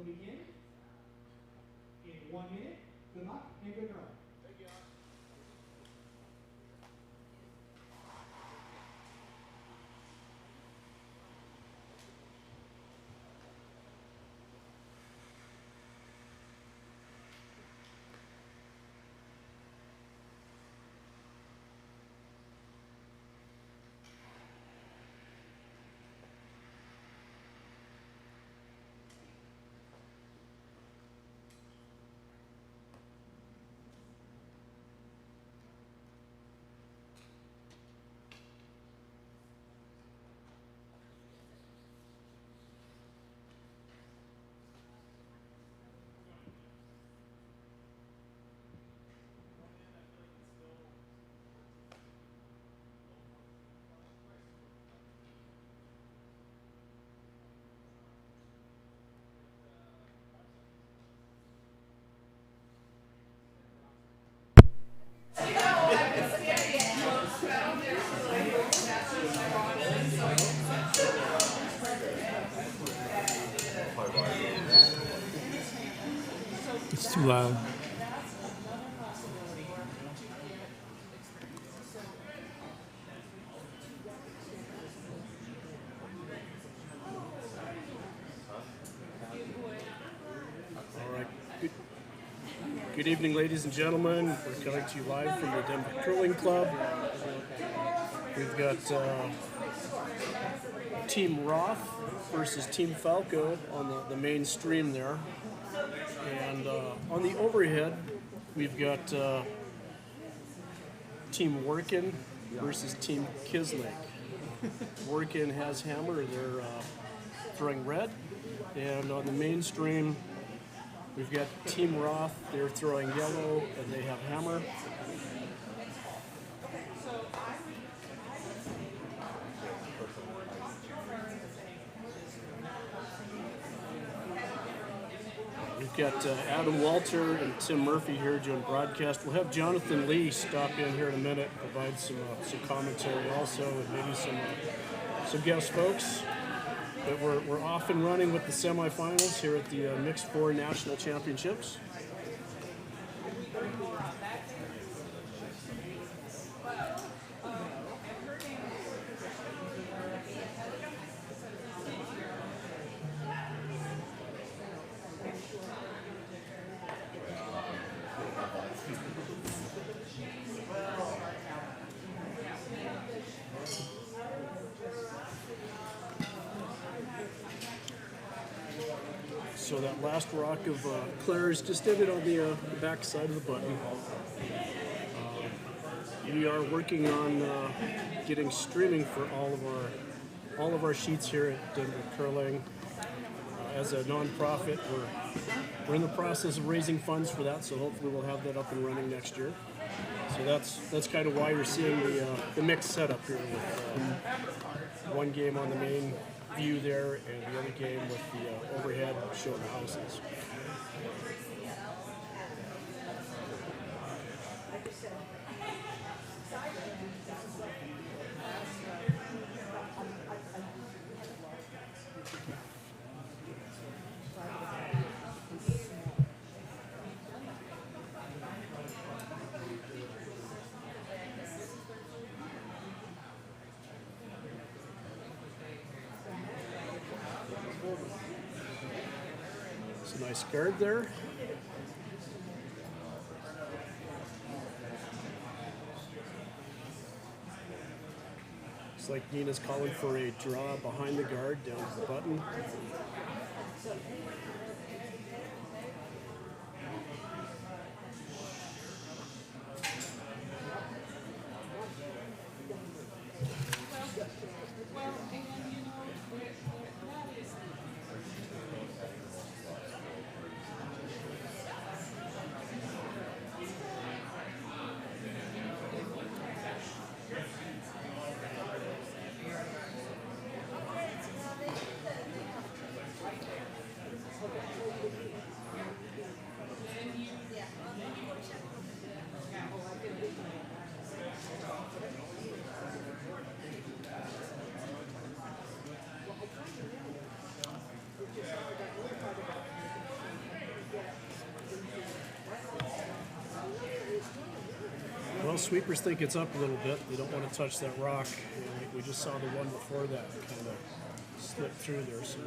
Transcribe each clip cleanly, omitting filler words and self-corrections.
begin in 1 minute. Good luck and good run. It's too loud. All right. Good evening, ladies and gentlemen. We're coming to you live from the Denver Curling Club. We've got Team Roth versus Team Falco on the main stream there. And on the overhead, we've got Team Workin versus Team Kislake. Workin has hammer, they're throwing red. And on the main stream, we've got Team Roth, they're throwing yellow, and they have hammer. We've got Adam Walter and Tim Murphy here doing broadcast. We'll have Jonathan Lee stop in here in a minute, provide some commentary also, and maybe some guest folks. But we're off and running with the semifinals here at the Mixed 4 National Championships. So that last rock of Claire's just ended on the back side of the button. We are working on getting streaming for all of our sheets here at Denver Curling. As a nonprofit, we're in the process of raising funds for that, so hopefully we'll have that up and running next year. So that's kind of why you're seeing the mixed setup here with one game on the main view there and the other game with the overhead showing the houses. It's a nice guard there. Looks like Nina's calling for a draw behind the guard down to the button. sweepers think it's up a little bit. They don't want to touch that rock. And we just saw the one before that kind of slip through there, so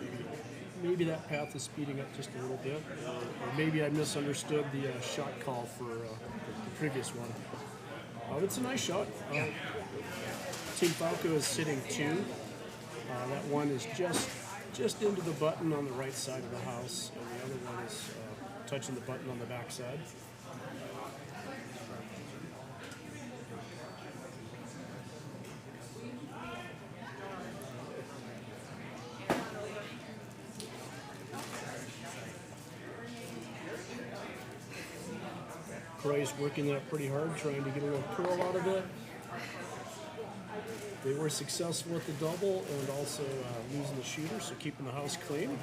maybe that path is speeding up just a little bit, or maybe I misunderstood the shot call for the previous one. It's a nice shot. Team Falco is sitting 2. That one is just into the button on the right side of the house, and the other one is touching the button on the back side. Croy's working that pretty hard, trying to get a little curl out of it. They were successful with the double and also losing the shooter, so keeping the house clean.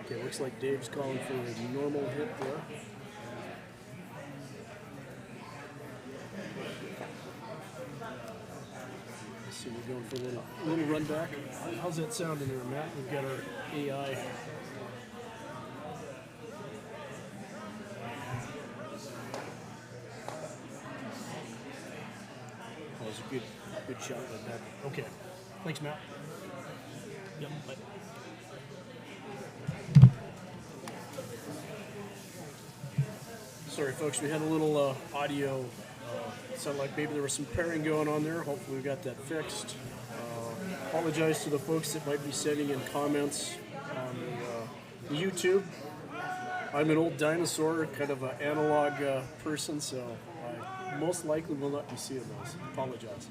Okay, looks like Dave's calling for a normal hit there. Let's see, we're going for a little run back. How's that sounding there, Matt? We've got our AI. That was a good shot like that. Okay, thanks, Matt. Yep, bye. Sorry, folks, we had a little audio. Sounded like maybe there was some pairing going on there. Hopefully we got that fixed. Apologize to the folks that might be sending in comments on the YouTube. I'm an old dinosaur, kind of an analog person, so I most likely will not be seeing those. Apologize.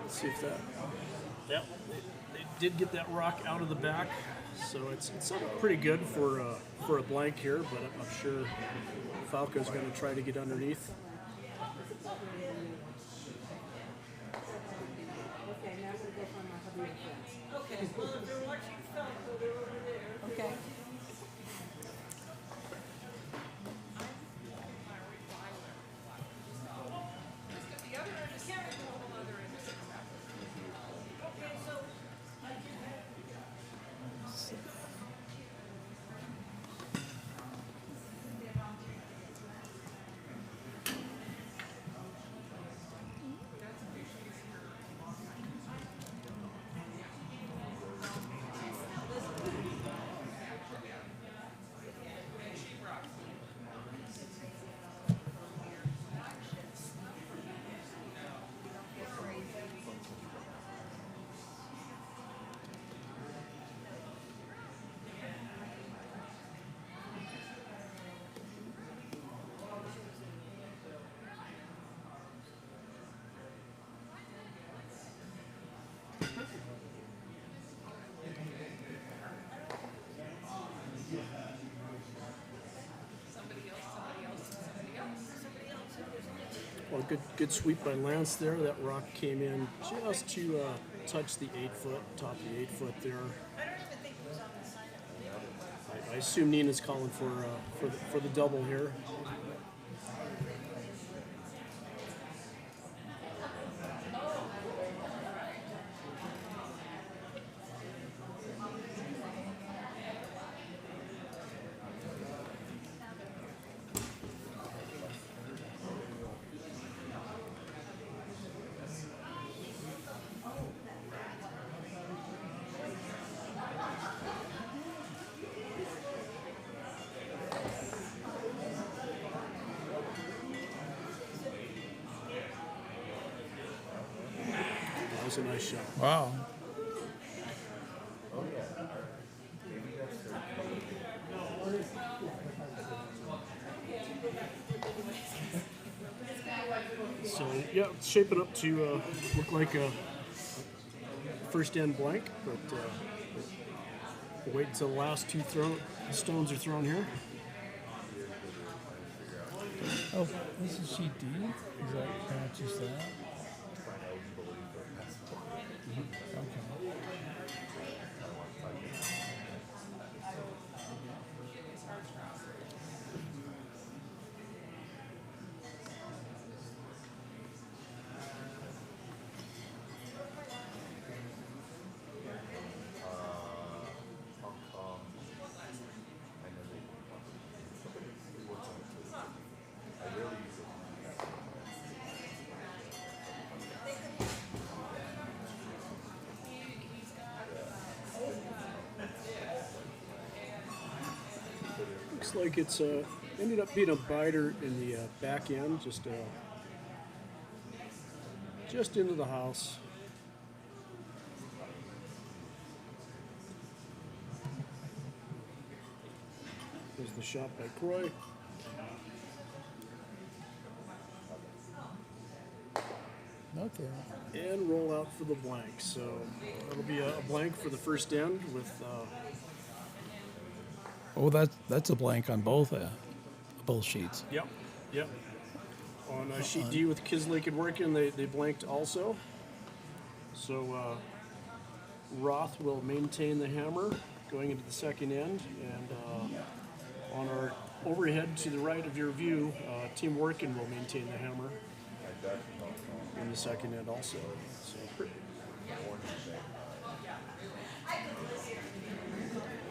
Let's see if that... Yep. They did get that rock out of the back, so it's pretty good for a blank here, but I'm sure Falco's going to try to get underneath. Okay, well, if you're watching Falco, they're over there. Okay. Well, good sweep by Lance there. That rock came in just to touch the 8-foot, top of the 8-foot there. I assume Nina's calling for the double here. That was a nice shot. Wow. So yeah, it's shaping up to look like a first end blank, but we'll wait until the last two stones are thrown here. Oh, this is sheet D? Is that matches that? Okay. Looks like it's ended up being a biter in the back end, just into the house. There's the shot by Croy. Okay. And roll out for the blank. So that'll be a blank for the first end with. Oh, that's a blank on both sheets. Yep. On sheet D with Kislake and Workin, they blanked also. So Roth will maintain the hammer going into the second end, and on our overhead to the right of your view, Team Workin will maintain the hammer in the second end also.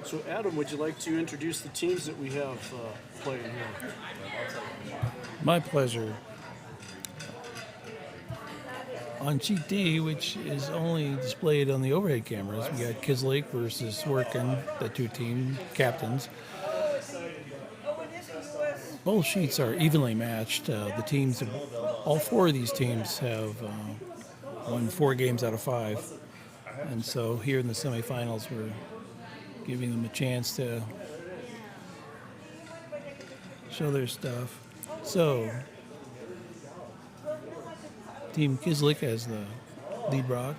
So Adam, would you like to introduce the teams that we have playing here? My pleasure. On sheet D, which is only displayed on the overhead cameras, we got Kislake versus Workin, the two team captains. Both sheets are evenly matched. The teams, all four of these teams have won 4 games out of 5. And so here in the semifinals, we're giving them a chance to show their stuff. So, Team Kislake has the lead rock.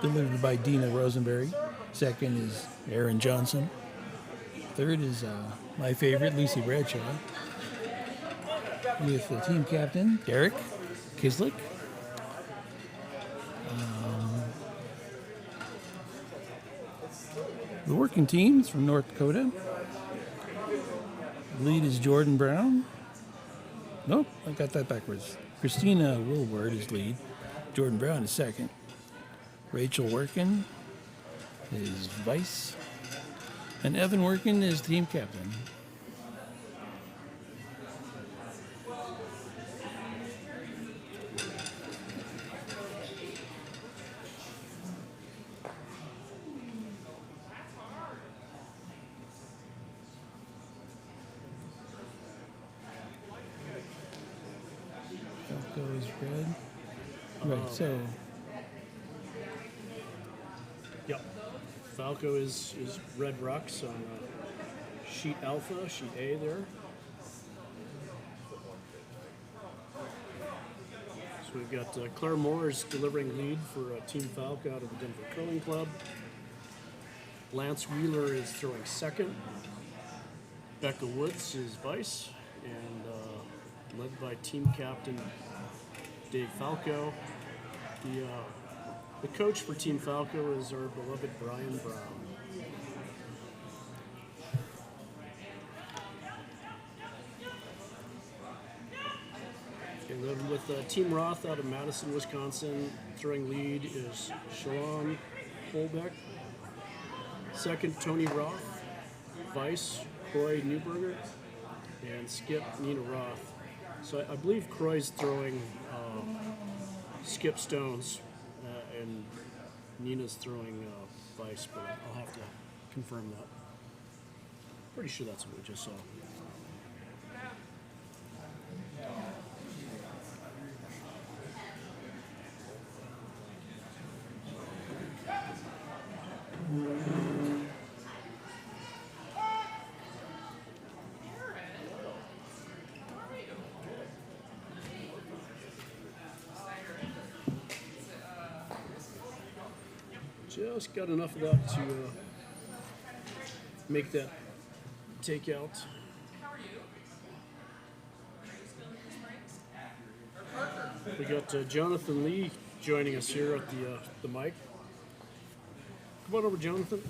Delivered by Dina Rosenberry. Second is Aaron Johnson. Third is my favorite, Lucy Bradshaw. With the team captain, Derek Kislake. The working teams from North Dakota. The lead is Jordan Brown. Nope, I got that backwards. Christina Woolward is lead. Jordan Brown is second. Rachel Workin is vice. And Evan Workin is team captain. Falco is red. Right, so Yep. Falco is red rocks on sheet alpha, sheet A there. So we've got Claire Moore is delivering lead for Team Falco out of the Denver Curling Club. Lance Wheeler is throwing second. Becca Woods is vice, and led by team captain Dave Falco. The coach for Team Falco is our beloved Brian Brown. And then with Team Roth out of Madison, Wisconsin, throwing lead is Sharon Holbeck. Second, Tony Roth. Vice, Croy Newberger. And skip, Nina Roth. So I believe Croy's throwing Skip Stones, and Nina's throwing Vice, but I'll have to confirm that. Pretty sure that's what we just saw. Just got enough of that to make that takeout. We got Jonathan Lee joining us here at the mic. Come on over, Jonathan.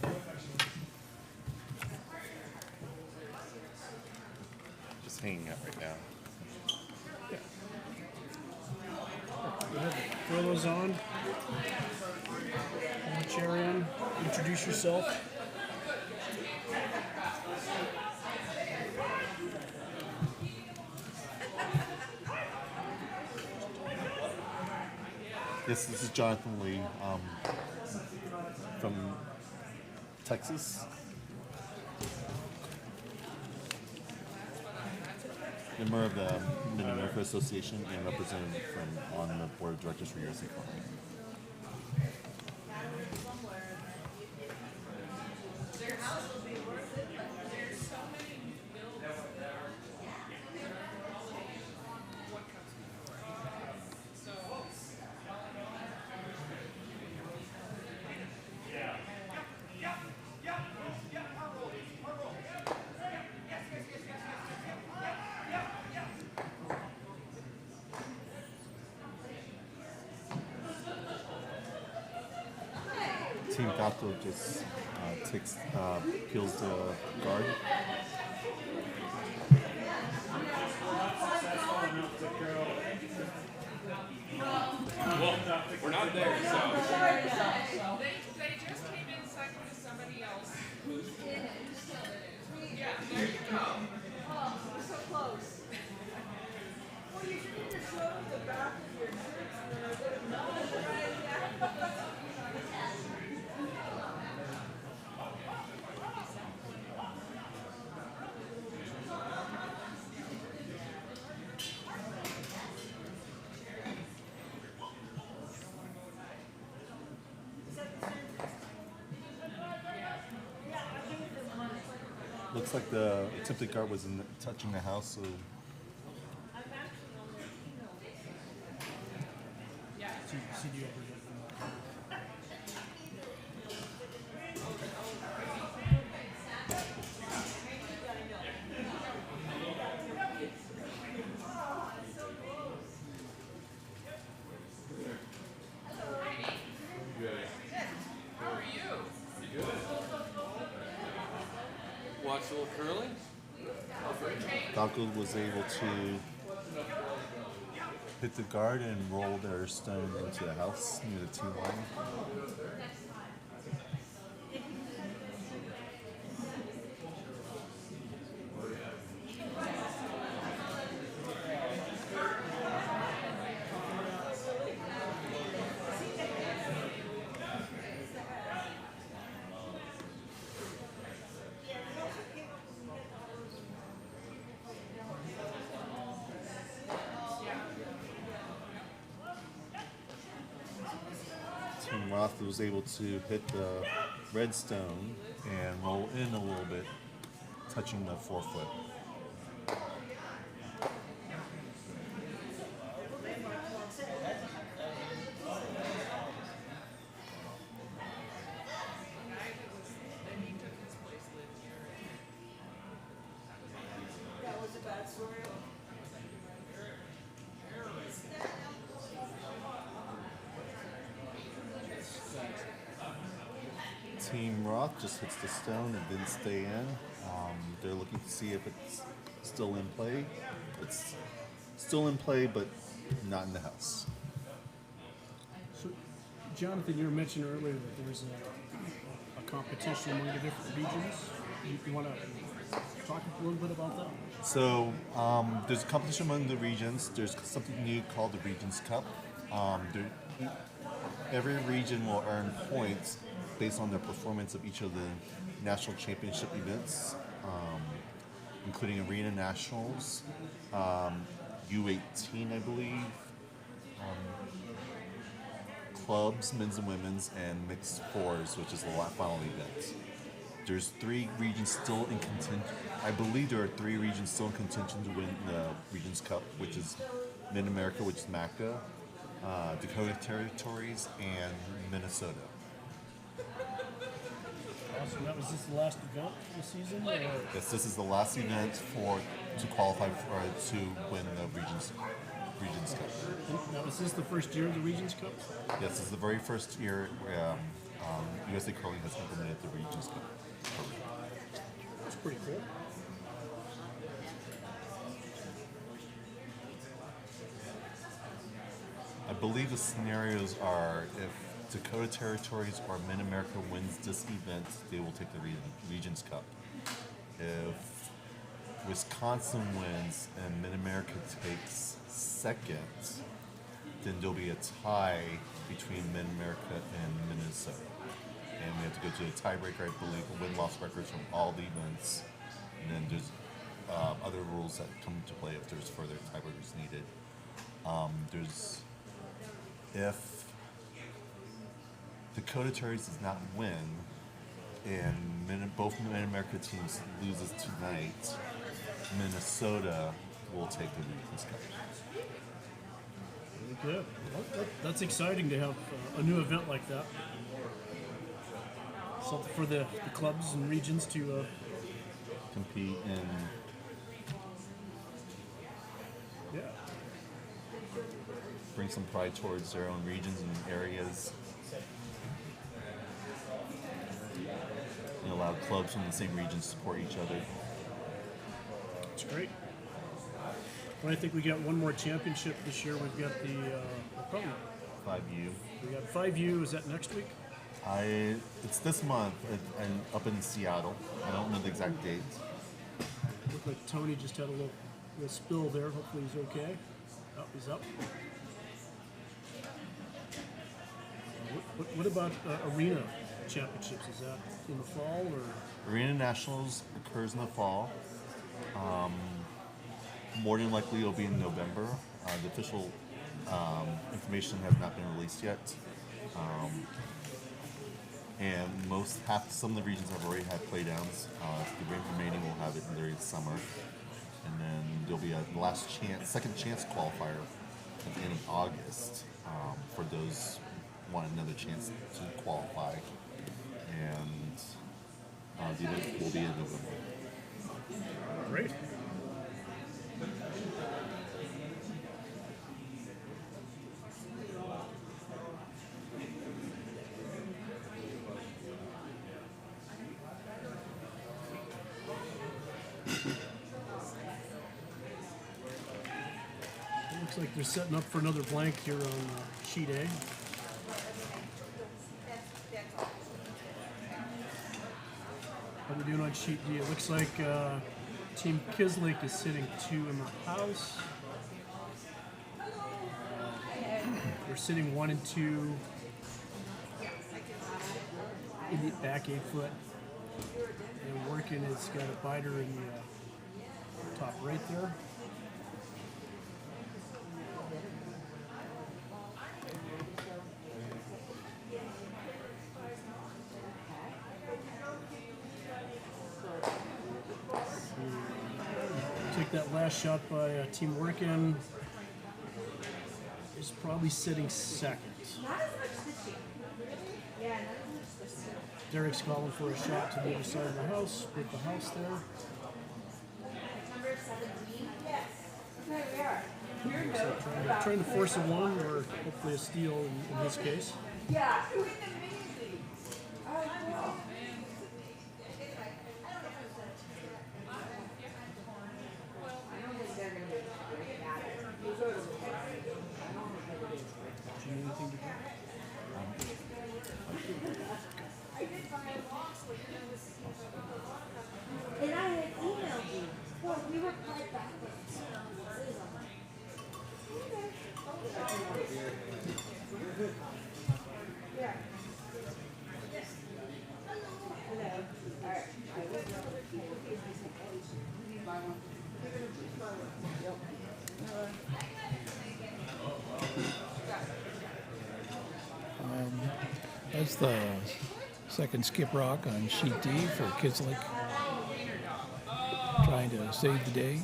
Just hanging out right now. Go ahead, throw those on. Pull the chair in. Introduce yourself. Yes, this is Jonathan Lee from Texas. Member of the Mid-America Association and representative on the board of directors for USA Company. Team Falco just peels the guard. Well, we're not there, so. They just came in second to somebody else who's in it. Yeah, there you go. Oh, we're so close. Well, you should have showed the back of your shirts and then I would have known. Right? Yeah. Looks like the attempted guard was touching the house, so How are you? Good. Watch a little curling? Falco was able to hit the guard and roll their stone into the house near the team line. Team Roth was able to hit the red stone and roll in a little bit, touching the forefoot. Roth just hits the stone and didn't stay in. They're looking to see if it's still in play. It's still in play, but not in the house. So, Jonathan, you were mentioning earlier that there's a competition among the different regions. You want to talk a little bit about that? So there's a competition among the regions. There's something new called the Regions Cup. Every region will earn points based on their performance of each of the national championship events, including Arena Nationals, U18, I believe, clubs, men's and women's, and mixed fours, which is the final event. There's 3 regions still in contention. I believe there are 3 regions still in contention to win the Regions Cup, which is Mid-America, which is MACA, Dakota Territories, and Minnesota. Awesome. That was this the last event of the season? Or? Yes, this is the last event to qualify to win the Regions Cup. Now, is this the first year of the Regions Cup? Yes, this is the very first year where USA Curling has implemented the Regions Cup program. That's pretty cool. I believe the scenarios are if Dakota Territories or Mid-America wins this event, they will take the Regions Cup. If Wisconsin wins and Mid-America takes second, then there'll be a tie between Mid-America and Minnesota. And we have to go to a tiebreaker, I believe, win-loss records from all the events. And then there's other rules that come into play if there's further tiebreakers needed. If Dakota Territories does not win and both Mid-America teams loses tonight, Minnesota will take the Regions Cup. Really good. Well, that's exciting to have a new event like that. Something for the clubs and regions to compete in. Yeah. Bring some pride towards their own regions and areas. And allow clubs from the same region to support each other. That's great. Well, I think we got one more championship this year. We've got the 5U. We got 5U. Is that next week? It's this month and up in Seattle. I don't know the exact date. Looked like Tony just had a little spill there. Hopefully he's okay. Oh, he's up. What about arena championships? Is that in the fall or? Arena Nationals occurs in the fall. More than likely it'll be in November. The official information has not been released yet. And some of the regions have already had playdowns. The remaining will have it during the summer. And then there'll be a second chance qualifier at the end of August for those who want another chance to qualify. And the event will be in November. Great. Looks like they're setting up for another blank here on sheet A. How are we doing on sheet D? It looks like Team Kislake is sitting 2 in the house. We're sitting 1 and 2 in the back 8 foot. And Working has got a biter in the top right there. Take that last shot by Team Working. Is probably sitting second. Derek's calling for a shot to the other side of the house, with the house there. So trying to force a 1 or hopefully a steal in his case. That's the second skip rock on sheet D for Kislik. Trying to save the day.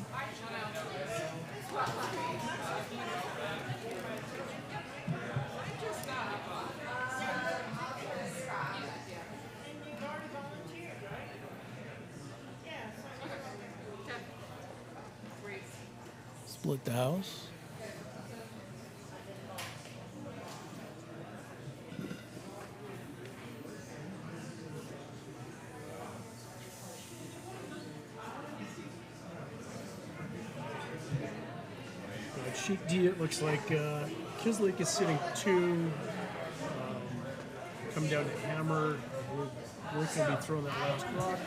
Split the house. Sheet D, it looks like Kislik is sitting 2. Come down to hammer. Rick will be throwing that last rock.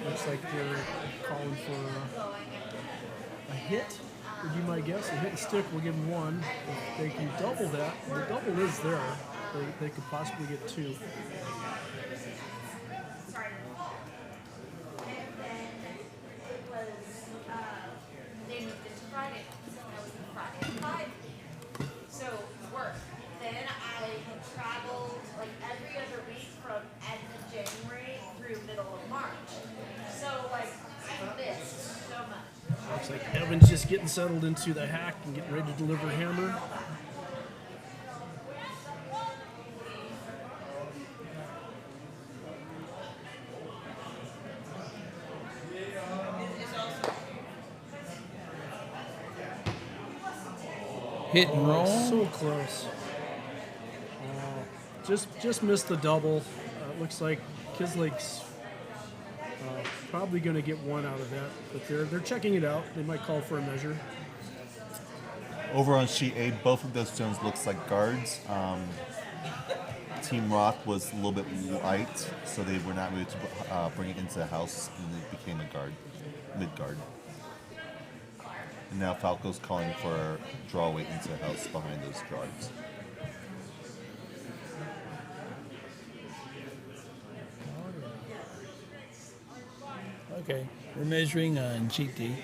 Looks like they're calling for a hit, would be my guess. A hit and stick will give them 1. If they can double that, the double is there. They could possibly get 2. Looks like Evan's just getting settled into the hack and getting ready to deliver hammer. Hit and roll. So close. Just missed the double. Looks like Kislik's probably going to get 1 out of that, but they're checking it out. They might call for a measure. Over on sheet A, both of those stones looks like guards. Team Rock was a little bit light, so they were not able to bring it into the house, and it became a guard, mid guard. And now Falco's calling for a draw weight into the house behind those guards. Okay, we're measuring on sheet D.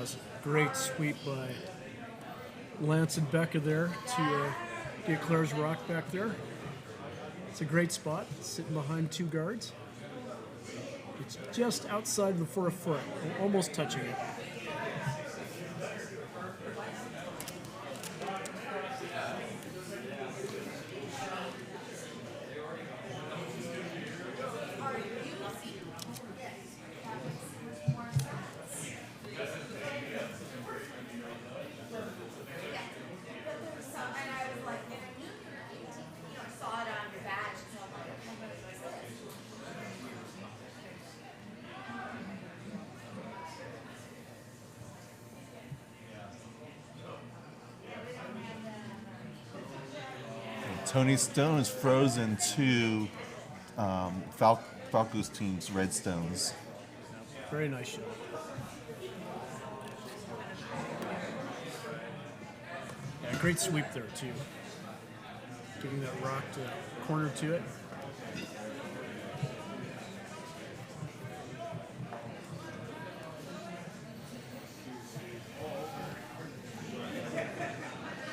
It's a great sweep by Lance and Becca there to get Claire's rock back there. It's a great spot, sitting behind 2 guards. It's just outside the 4 foot, almost touching it. Tony Stone is frozen to Falco's team's red stones. Very nice shot. Yeah, great sweep there too. Giving that rock to corner to it.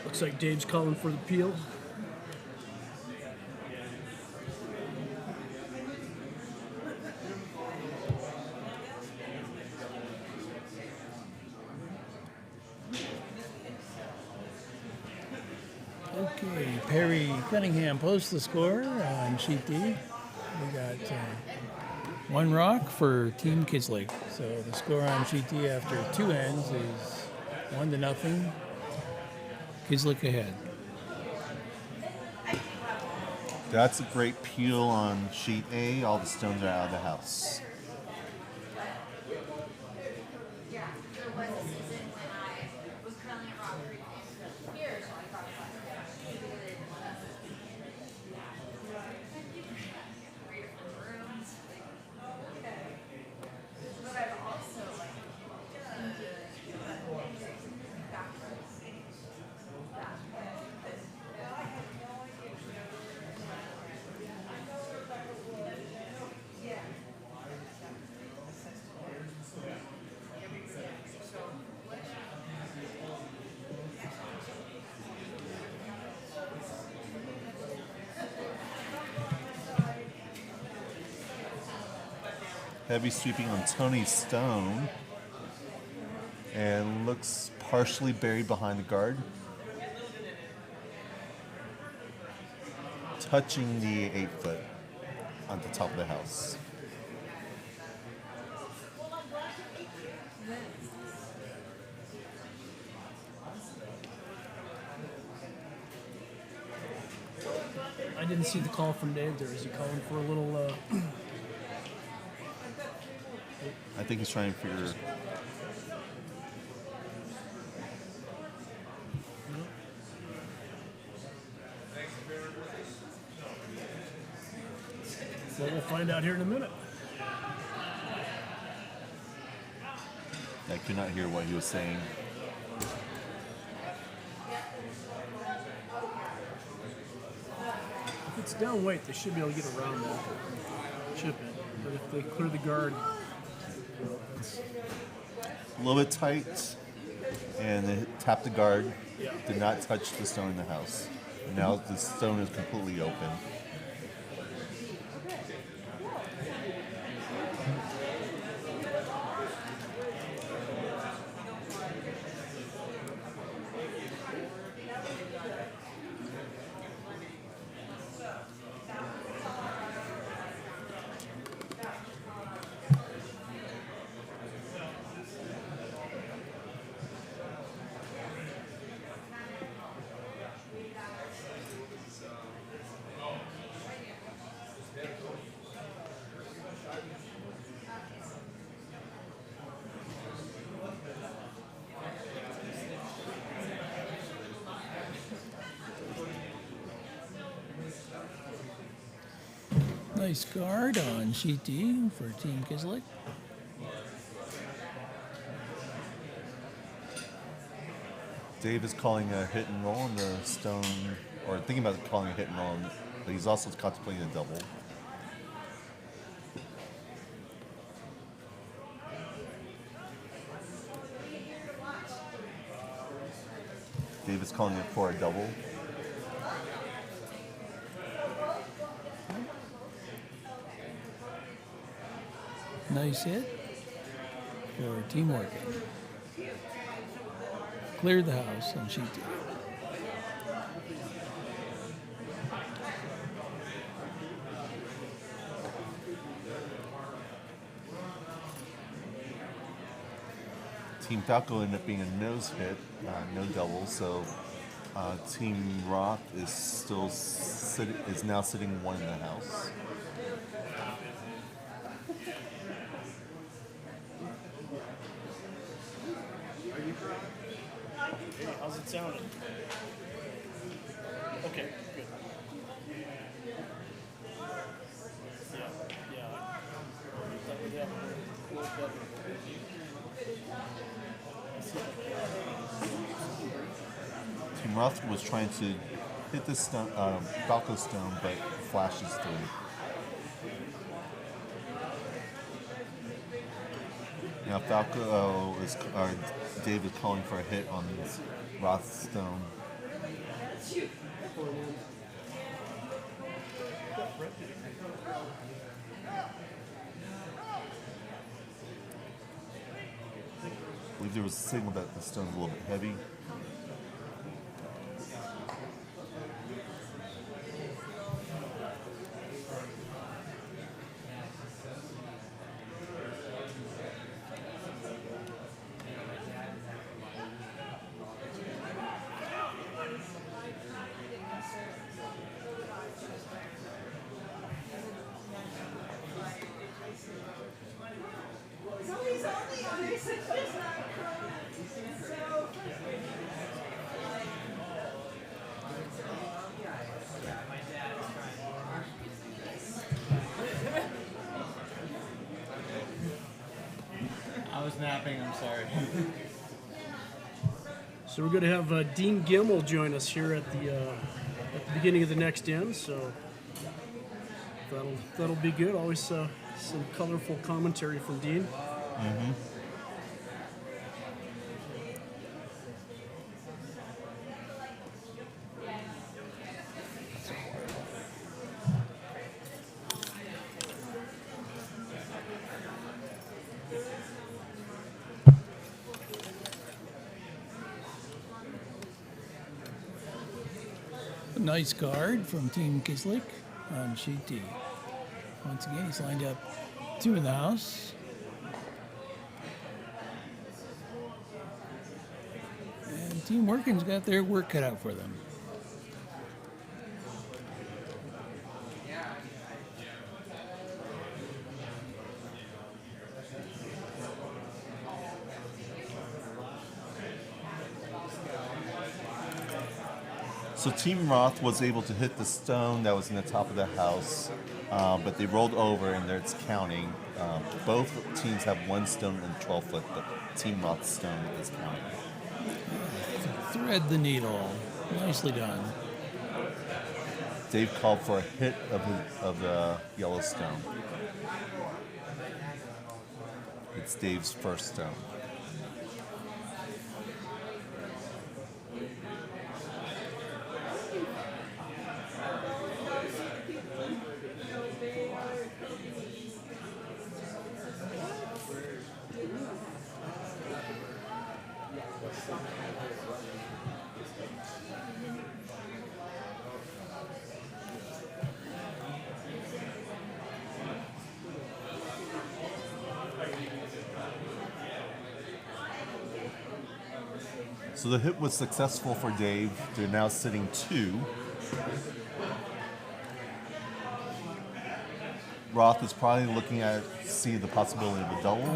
Looks like Dave's calling for the peel. Okay, Perry Cunningham posts the score on sheet D. We got 1 rock for Team Kislik. So the score on sheet D after 2 ends is 1-0. Kislik ahead. That's a great peel on sheet A. All the stones are out of the house. Heavy sweeping on Tony Stone. And looks partially buried behind the guard. Touching the 8-foot on the top of the house. I didn't see the call from Dave there. Is he calling for a little... I think he's trying to figure. So we'll find out here in a minute. I could not hear what he was saying. If it's down weight, they should be able to get around that chip in. But if they clear the guard, A little bit tight, and they tapped the guard. Yeah. Did not touch the stone in the house. Now the stone is completely open. Nice guard on sheet D for Team Kislik. Dave is calling a hit and roll on the stone, or thinking about calling a hit and roll, but he's also contemplating a double. Dave is calling it for a double. Nice hit for Team Morgan. Cleared the house on sheet D. Team Falco ended up being a nose hit, no double, so Team Roth is now sitting one in the house. how's it sounding? Okay, good. Team Roth was trying to hit the stone, Falco stone, but flashes through. Now Falco Dave is calling for a hit on Roth's stone. I believe there was a signal that the stone's a little bit heavy. I was napping, I'm sorry. So we're going to have Dean Gimmel join us here at the beginning of the next end. So that'll be good. Always some colorful commentary from Dean. Mm-hmm. A nice guard from Team Kislik on sheet D. Once again, he's lined up 2 in the house. And Team Working's got their work cut out for them. So Team Roth was able to hit the stone that was in the top of the house, but they rolled over and it's counting. Both teams have 1 stone in the 12-foot, but Team Roth's stone is counting. Thread the needle. Nicely done. Dave called for a hit of the yellow stone. It's Dave's first stone. So the hit was successful for Dave. They're now sitting 2. Roth is probably looking at see the possibility of a double.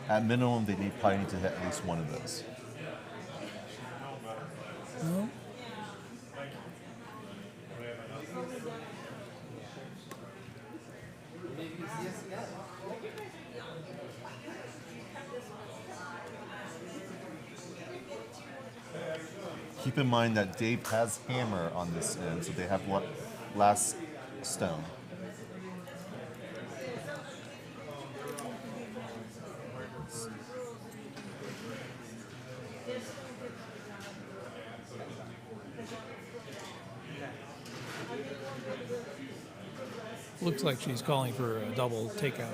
At minimum, they probably need to hit at least 1 of those. Well, Keep in mind that Dave has hammer on this end, so they have last stone. looks like she's calling for a double takeout.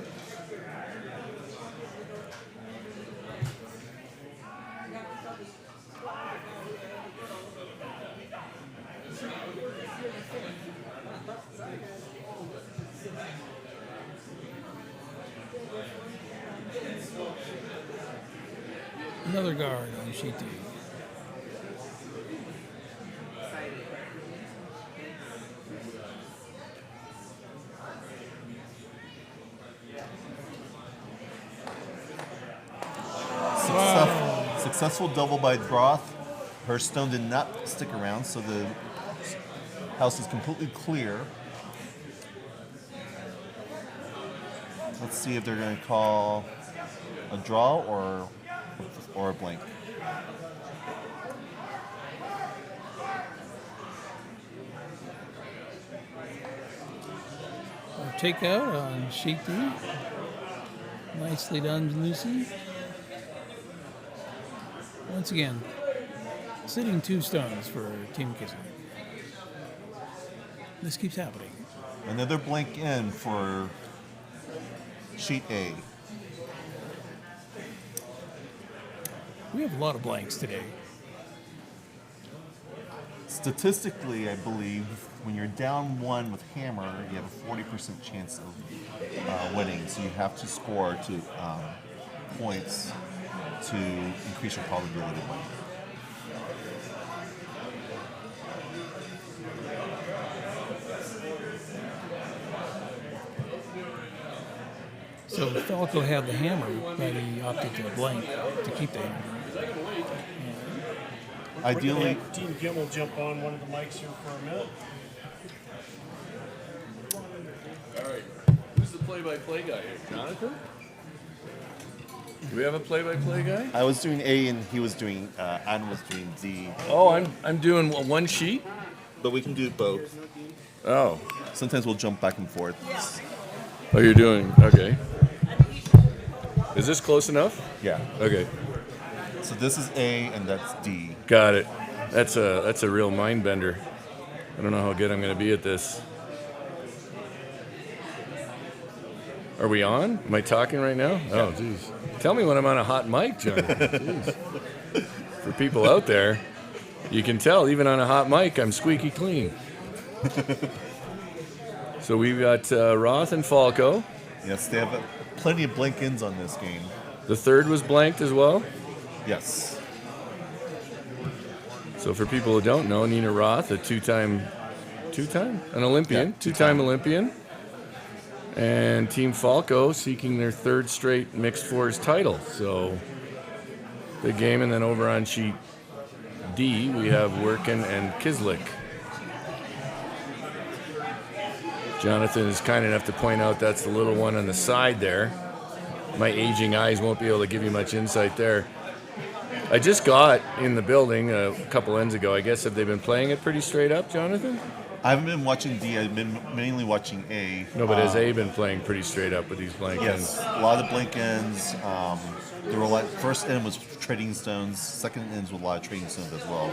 Another guard on sheet D. Successful double by Roth. Her stone did not stick around, so the house is completely clear. Let's see if they're going to call a draw or a blank. Takeout on sheet D. Nicely done, Lucy. Once again, sitting 2 stones for Team Kisling. This keeps happening. Another blank in for sheet A. We have a lot of blanks today. Statistically, I believe when you're down 1 with hammer, you have a 40% chance of winning. So you have to score to points to increase your probability of winning. So Falco had the hammer, but he opted to blank to keep the hammer. Ideally, Team Gim will jump on one of the mics here for a minute. All right. Who's the play-by-play guy here? Jonathan? Do we have a play-by-play guy? I was doing A and he was doing, Adam was doing D. Oh, I'm doing one sheet? But we can do both. Oh. Sometimes we'll jump back and forth. Oh, you're doing, okay. Is this close enough? Yeah. Okay. So this is A and that's D. Got it. That's a real mind bender. I don't know how good I'm going to be at this. Are we on? Am I talking right now? Oh, geez. Tell me when I'm on a hot mic, John. Jeez. For people out there. You can tell, even on a hot mic, I'm squeaky clean. So we've got Roth and Falco. Yes, they have plenty of blink-ins on this game. The third was blanked as well. Yes. So for people who don't know, Nina Roth, a two-time, an Olympian, Yeah, two-time Olympian, and Team Falco seeking their third straight mixed fours title. So big game, and then over on sheet D, we have Workin and Kislik. Jonathan is kind enough to point out that's the little one on the side there. My aging eyes won't be able to give you much insight there. I just got in the building a couple ends ago. I guess, have they been playing it pretty straight up, Jonathan? I haven't been watching D. I've been mainly watching A. No, but has A been playing pretty straight up with these blank Yes, ends? a lot of blink-ins. There were a lot. First end was trading stones. Second ends with a lot of trading stones as well.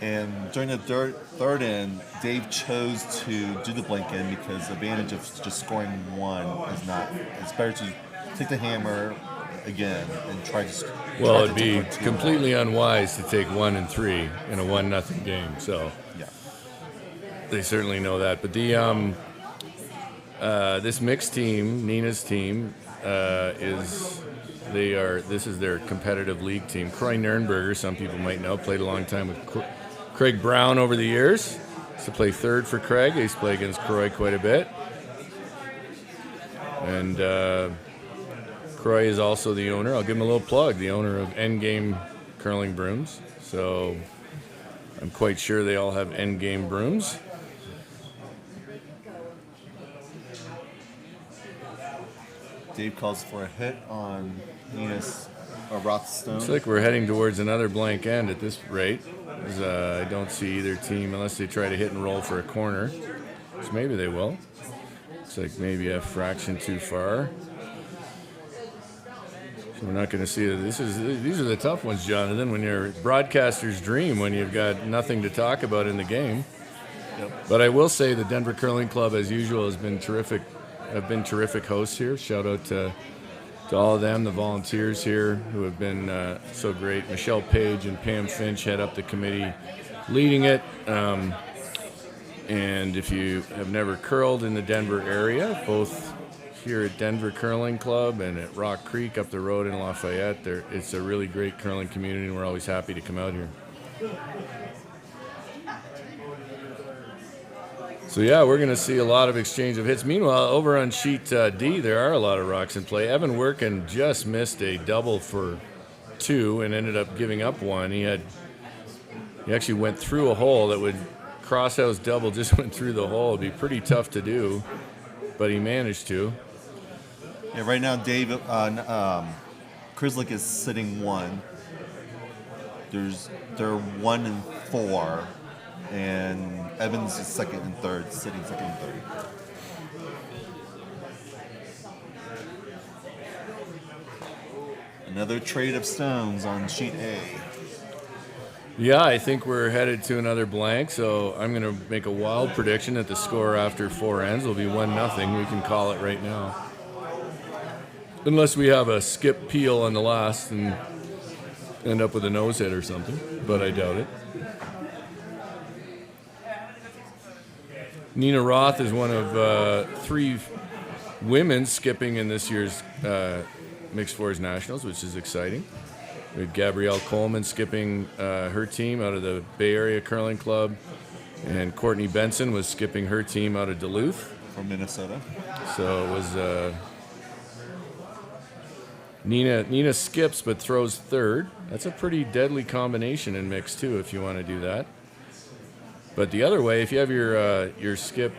And during the third end, Dave chose to do the blink in because the advantage of just scoring one is not. It's better to take the hammer again and try to. Well, try it'd to be take completely unwise to take 1 and 3 in a 1-0 game. So Yeah. they certainly know that. But the this mixed team, Nina's team, this is their competitive league team. Croy Nurnberger, some people might know, played a long time with Craig Brown over the years. Used to play third for Craig. He used to play against Croy quite a bit. And Croy is also the owner. I'll give him a little plug. The owner of Endgame Curling Brooms. So I'm quite sure they all have Endgame brooms. Dave calls for a hit on Nina's Rothstone. Looks like we're heading towards another blank end at this rate. I don't see either team unless they try to hit and roll for a corner. So maybe they will. Looks like maybe a fraction too far. So we're not going to see it. These are the tough ones, Jonathan, when you're broadcaster's dream, when you've got nothing to talk about in the game. Yep. But I will say the Denver Curling Club, as usual, has been terrific. Have been terrific hosts here. Shout out to all of them, the volunteers here who have been so great. Michelle Page and Pam Finch head up the committee leading it. And if you have never curled in the Denver area, both here at Denver Curling Club and at Rock Creek up the road in Lafayette, it's a really great curling community, and we're always happy to come out here. So yeah, we're going to see a lot of exchange of hits. Meanwhile, over on sheet D, there are a lot of rocks in play. Evan Workin just missed a double for 2 and ended up giving up 1. He actually went through a hole that would crosshouse double, just went through the hole. It'd be pretty tough to do, but he managed to. Yeah, right now, Dave, Krislik is sitting 1. They're 1 and 4. And Evans is second and third, sitting second and third. Another trade of stones on sheet A. Yeah, I think we're headed to another blank, so I'm going to make a wild prediction that the score after 4 ends will be 1-0. We can call it right now. Unless we have a skip peel on the last and end up with a nose hit or something, but I doubt it. Nina Roth is one of 3 women skipping in this year's Mixed Fours Nationals, which is exciting. We have Gabrielle Coleman skipping her team out of the Bay Area Curling Club, and Courtney Benson was skipping her team out of Duluth. From Minnesota. So it was Nina skips but throws third. That's a pretty deadly combination in mixed too, if you want to do that. But the other way, if you have your skip,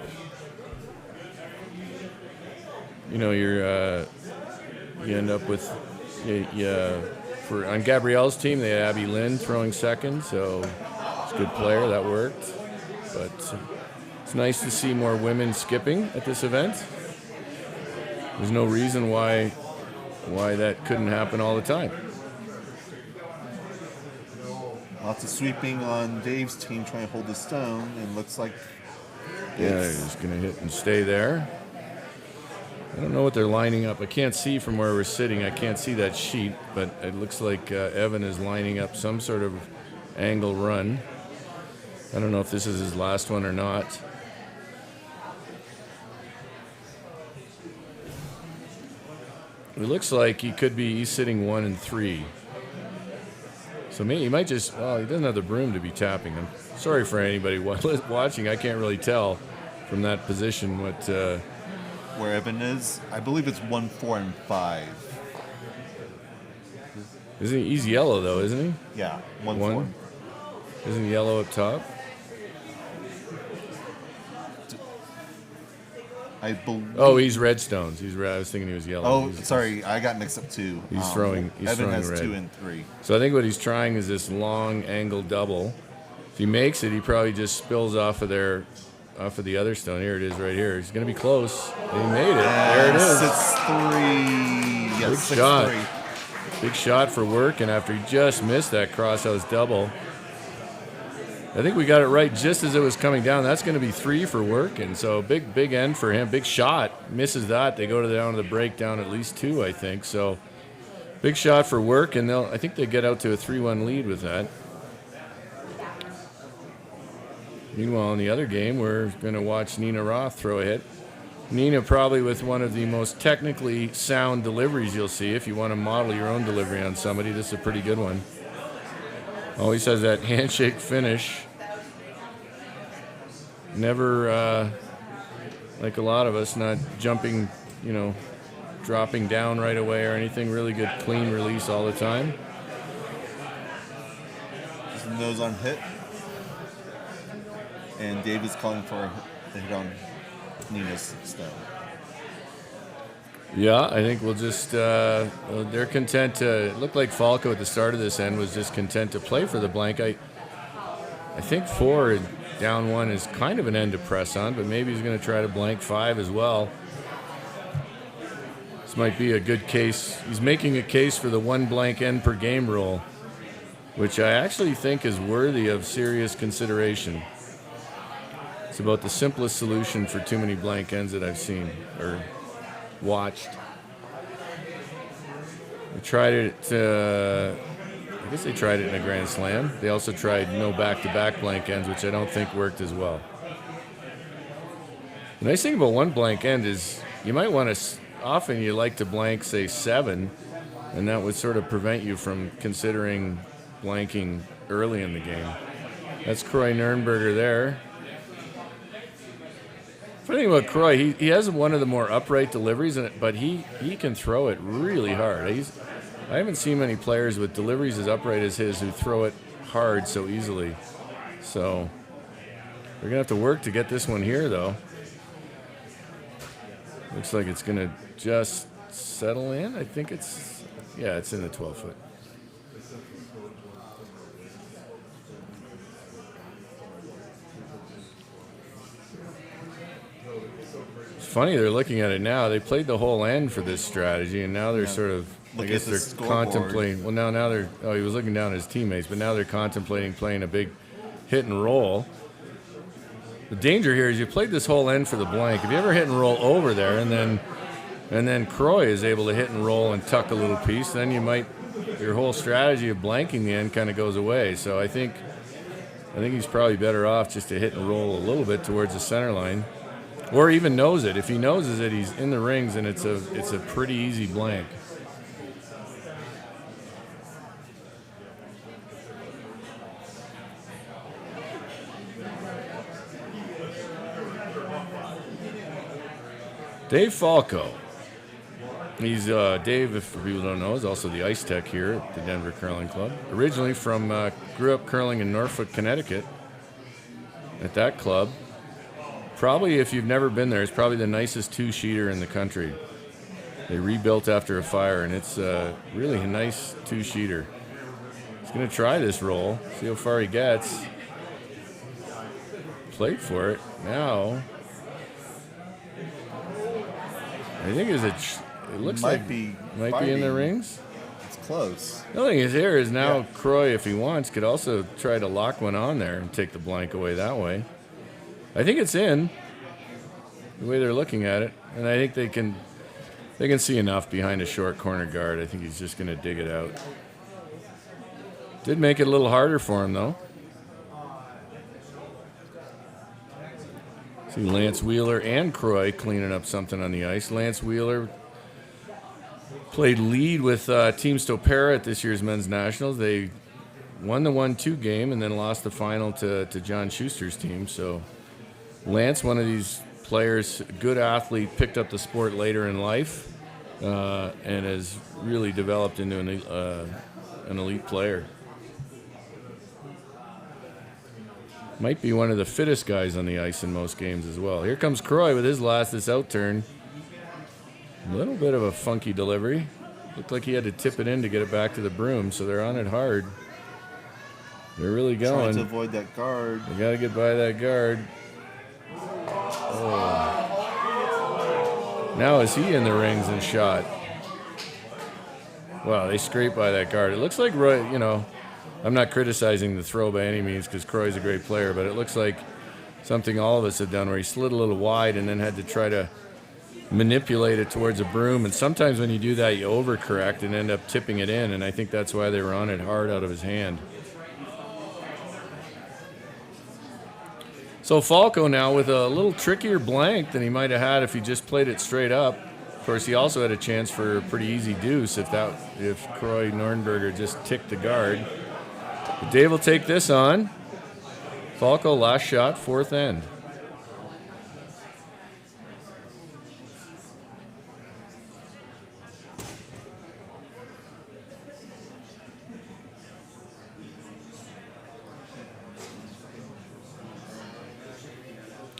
you end up with on Gabrielle's team, they had Abby Lynn throwing second, so it's a good player, that worked. But it's nice to see more women skipping at this event. There's no reason why that couldn't happen all the time. Lots of sweeping on Dave's team trying to hold the stone, and looks like Yeah, he's going to hit and stay there. I don't know what they're lining up. I can't see from where we're sitting. I can't see that sheet, but it looks like Evan is lining up some sort of angle run. I don't know if this is his last one or not. It looks like he's sitting 1 and 3. So maybe he might just, well, he doesn't have the broom to be tapping them. Sorry for anybody watching. I can't really tell from that position what. Where Evan is, I believe it's 1, 4, and 5. Isn't he's yellow though, isn't he? Yeah, 1, 1. 4. Isn't he yellow up top? I believe. Oh, he's redstones. I was thinking he was yellow. Oh, sorry, I got mixed up too. He's throwing Evan has red. 2 and 3. So I think what he's trying is this long angle double. If he makes it, he probably just spills off of the other stone. Here it is, right here. He's going to be close. And he made it. There it is. 6-3. Yes, Big shot. 6-3. Big shot for work, and after he just missed that crosshouse double, I think we got it right just as it was coming down. That's going to be 3 for work, and so big end for him. Big shot. Misses that. They go down to the break down at least 2, I think. So big shot for work, and I think they get out to a 3-1 lead with that. Meanwhile, in the other game, we're going to watch Nina Roth throw a hit. Nina probably with one of the most technically sound deliveries you'll see. If you want to model your own delivery on somebody, this is a pretty good one. Always has that handshake finish. Never, like a lot of us, not jumping, dropping down right away or anything. Really good clean release all the time. Just nose on hit. And Dave is calling for a hit on Nina's stone. Yeah, I think we'll just, they're content to, it looked like Falco at the start of this end was just content to play for the blank. I think 4 down 1 is kind of an end to press on, but maybe he's going to try to blank 5 as well. This might be a good case. He's making a case for the 1 blank end per game rule, which I actually think is worthy of serious consideration. It's about the simplest solution for too many blank ends that I've seen or watched. We tried it, I guess they tried it in a Grand Slam. They also tried no back-to-back blank ends, which I don't think worked as well. The nice thing about 1 blank end is you might want to, often you like to blank, say, 7, and that would sort of prevent you from considering blanking early in the game. That's Croy Nurnberger there. Funny thing about Croy, he has one of the more upright deliveries, but he can throw it really hard. I haven't seen many players with deliveries as upright as his who throw it hard so easily. So they're going to have to work to get this one here, though. Looks like it's going to just settle in. I think it's in the 12-foot. Funny, they're looking at it now. They played the whole end for this strategy, and now they're sort of, I guess they're contemplating. Well, now they're. Oh, he was looking down at his teammates, but now they're contemplating playing a big hit and roll. The danger here is you played this whole end for the blank. If you ever hit and roll over there, and then Croy is able to hit and roll and tuck a little piece, then your whole strategy of blanking the end kind of goes away. So I think he's probably better off just to hit and roll a little bit towards the center line. Or even nose it. If he noses it, he's in the rings, and it's a pretty easy blank. Dave Falco. He's Dave, if people don't know, is also the ice tech here at the Denver Curling Club. Originally grew up curling in Norfolk, Connecticut. At that club. Probably, if you've never been there, it's probably the nicest 2-sheeter in the country. They rebuilt after a fire, and it's really a nice 2-sheeter. He's going to try this roll, see how far he gets. Played for it. Now, I think it looks might be fighting. In the rings. It's close. The only thing is here is now Croy, if he wants, could also try to lock one on there and take the blank away that way. I think it's in, the way they're looking at it. And I think they can, They can see enough behind a short corner guard. I think he's just going to dig it out. Did make it a little harder for him, though. See Lance Wheeler and Croy cleaning up something on the ice. Lance Wheeler played lead with Team Stopera at this year's Men's Nationals. They won the 1-2 game and then lost the final to John Schuster's team. So Lance, one of these players, good athlete, picked up the sport later in life and has really developed into an elite player. Might be one of the fittest guys on the ice in most games as well. Here comes Croy with his this out turn. A little bit of a funky delivery. Looked like he had to tip it in to get it back to the broom, so they're on it hard. They're really going. Trying to avoid that guard. They got to get by that guard. Oh. Now is he in the rings and shot? Wow, they scrape by that guard. It looks like Roy, I'm not criticizing the throw by any means because Croy's a great player, but it looks like something all of us have done where he slid a little wide and then had to try to manipulate it towards a broom. And sometimes when you do that, you overcorrect and end up tipping it in, and I think that's why they were on it hard out of his hand. So Falco now with a little trickier blank than he might have had if he just played it straight up. Of course, he also had a chance for a pretty easy deuce if Croy Nornberger just ticked the guard. But Dave will take this on. Falco, last shot, fourth end.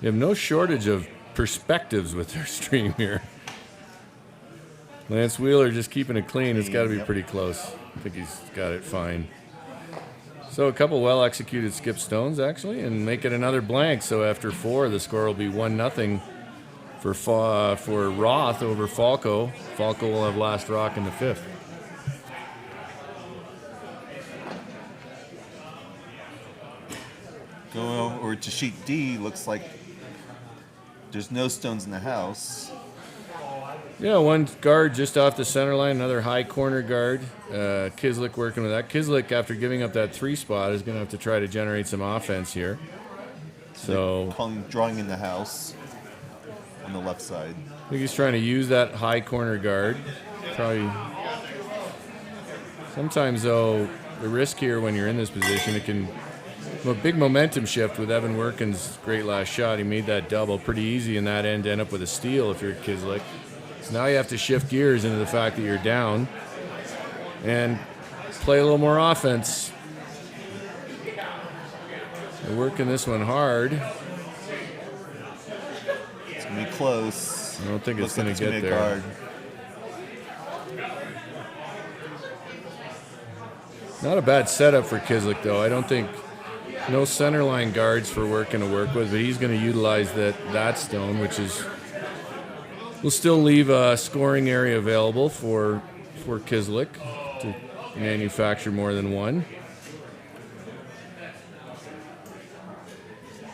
You have no shortage of perspectives with their stream here. Lance Wheeler just keeping it clean. It's got to be pretty close. I think he's got it fine. So a couple well-executed skip stones, actually, and make it another blank. So after 4, the score will be 1-0 for Roth over Falco. Falco will have last rock in the 5th. Go over to sheet D. Looks like there's no stones in the house. Yeah, one guard just off the center line, another high corner guard. Kislik working with that. Kislik, after giving up that 3 spot, is going to have to try to generate some offense here. So Drawing in the house on the left side. I think he's trying to use that high corner guard. Probably. Sometimes, though, the risk here when you're in this position, it can a big momentum shift with Evan Workin's great last shot. He made that double pretty easy in that end to end up with a steal if you're Kislik. So now you have to shift gears into the fact that you're down and play a little more offense. They're working this one hard. It's going to be close. I don't think it's going to get there. Guard. Not a bad setup for Kislik, though. I don't think no center line guards for Workin to work with, but he's going to utilize that stone, which will still leave a scoring area available for Kislik to manufacture more than one.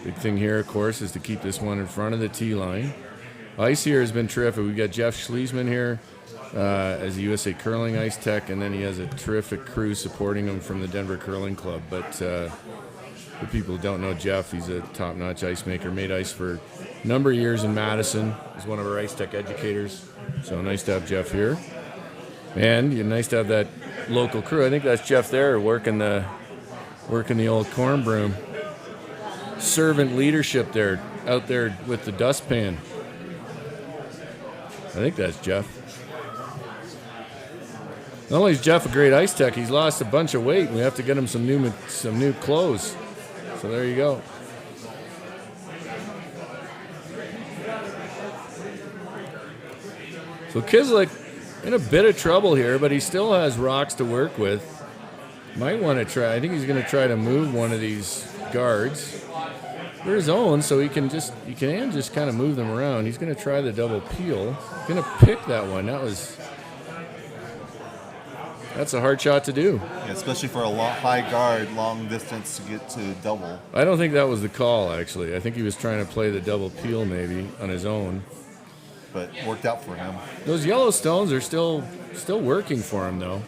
Big thing here, of course, is to keep this one in front of the tee line. Ice here has been terrific. We've got Jeff Schliesman here as the USA Curling Ice Tech, and then he has a terrific crew supporting him from the Denver Curling Club. But for people who don't know Jeff, he's a top-notch ice maker. Made ice for a number of years in Madison. He's one of our Ice Tech educators. So nice to have Jeff here. And nice to have that local crew. I think that's Jeff there working the old corn broom. Servant leadership there, out there with the dustpan. I think that's Jeff. Not only is Jeff a great ice tech, he's lost a bunch of weight. We have to get him some new clothes. So there you go. So Kislik in a bit of trouble here, but he still has rocks to work with. Might want to try. I think he's going to try to move one of these guards for his own, so he can just kind of move them around. He's going to try the double peel. Going to pick that one. That's a hard shot to do. Yeah, especially for a high guard, long distance to get to double. I don't think that was the call, actually. I think he was trying to play the double peel maybe on his own. but worked out for him. Those yellow stones are still working for him, though.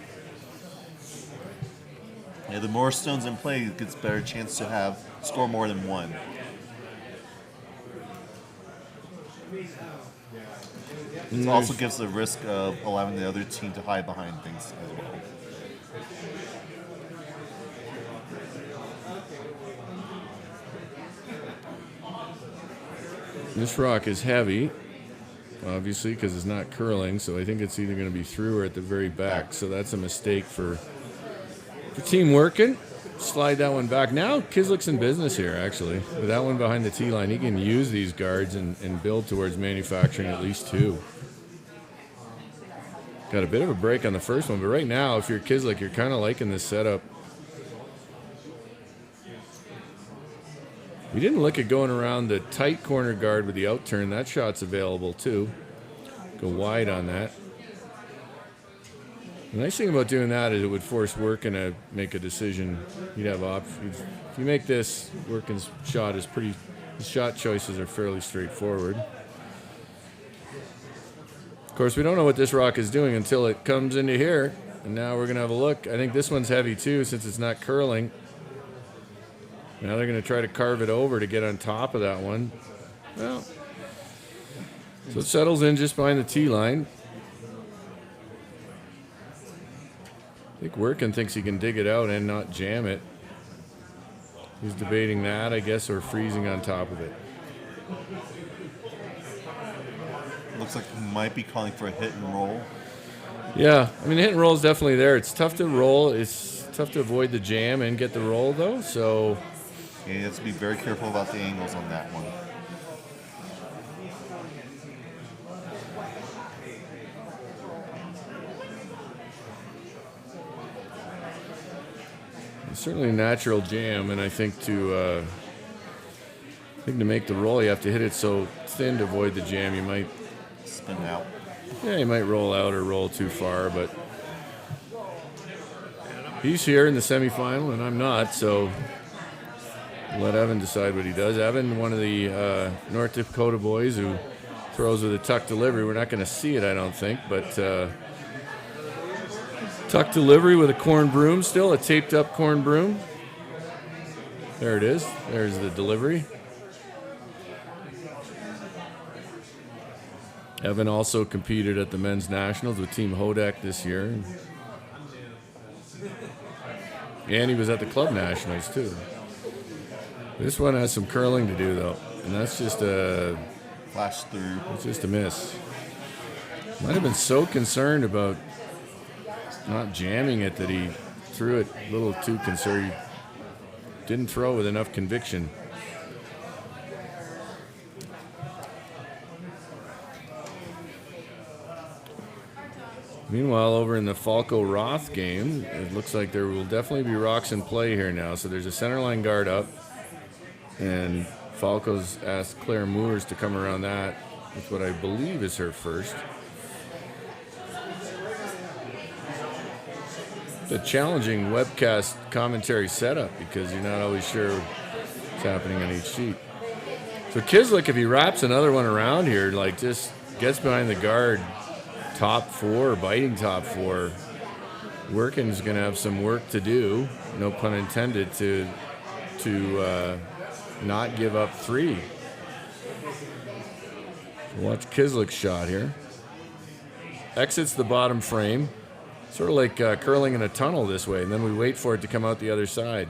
Yeah, the more stones in play, it gets better chance to score more than one. It also gives the risk of allowing the other team to hide behind things as well. This rock is heavy, obviously, because it's not curling, so I think it's either going to be through or at the very back. So that's a mistake for the team working. Slide that one back. Now Kislick's in business here, actually. With that one behind the tee line, he can use these guards and build towards manufacturing at least two. Got a bit of a break on the first one, but right now, if you're Kislick, you're kind of liking this setup. We didn't look at going around the tight corner guard with the out turn. That shot's available too. Go wide on that. The nice thing about doing that is it would force Workin to make a decision. You'd have options. If you make this, Workin's shot is pretty. His shot choices are fairly straightforward. Of course, we don't know what this rock is doing until it comes into here, and now we're gonna have a look. I think this one's heavy too, since it's not curling. Now they're going to try to carve it over to get on top of that one. Well, so it settles in just behind the tee line. I think Workin thinks he can dig it out and not jam it. He's debating that, I guess, or freezing on top of it. Looks like he might be calling for a hit and roll. Yeah, I mean, the hit and roll is definitely there. It's tough to roll. It's tough to avoid the jam and get the roll, though, so... Yeah, you have to be very careful about the angles on that one. It's certainly a natural jam, and I think to make the roll, you have to hit it so thin to avoid the jam. You might spin out. Yeah, you might roll out or roll too far, but he's here in the semifinal, and I'm not, so let Evan decide what he does. Evan, one of the North Dakota boys who throws with a tuck delivery. We're not going to see it, I don't think, but tuck delivery with a corn broom still, a taped up corn broom. There it is. There's the delivery. Evan also competed at the men's nationals with Team Hodak this year. And he was at the club nationals too. This one has some curling to do though, and that's just a flash through. It's just a miss. Might have been so concerned about not jamming it that he threw it a little too concerned. Didn't throw with enough conviction. Meanwhile, over in the Falco-Roth game, it looks like there will definitely be rocks in play here now. So there's a centerline guard up, and Falco's asked Claire Moores to come around that with what I believe is her first. It's a challenging webcast commentary setup because you're not always sure what's happening on each sheet. So Kislick, if he wraps another one around here, like just gets behind the guard, top four, biting top four, Workin's going to have some work to do, no pun intended, to not give up three. Watch Kislick's shot here. Exits the bottom frame, sort of like curling in a tunnel this way, and then we wait for it to come out the other side.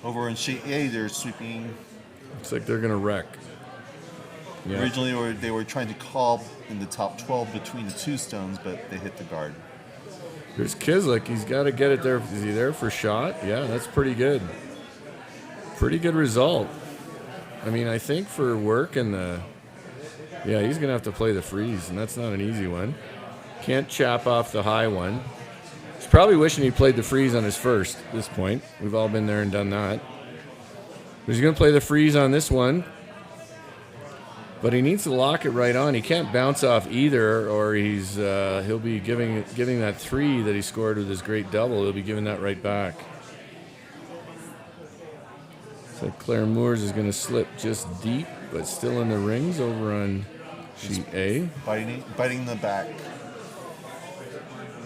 Over in sheet A, they're sweeping. Looks like they're going to wreck. Yeah. Originally, they were trying to call in the top 12 between the two stones, but they hit the guard. Here's Kislick. He's got to get it there. Is he there for shot? Yeah, that's pretty good. Pretty good result. I mean, I think for work and yeah, he's going to have to play the freeze, and that's not an easy one. Can't chap off the high one. He's probably wishing he played the freeze on his first at this point. We've all been there and done that. But he's going to play the freeze on this one. But he needs to lock it right on. He can't bounce off either, or he'll be giving that three that he scored with his great double. He'll be giving that right back. So Claire Moores is going to slip just deep, but still in the rings over on Sheet A. Biting the back.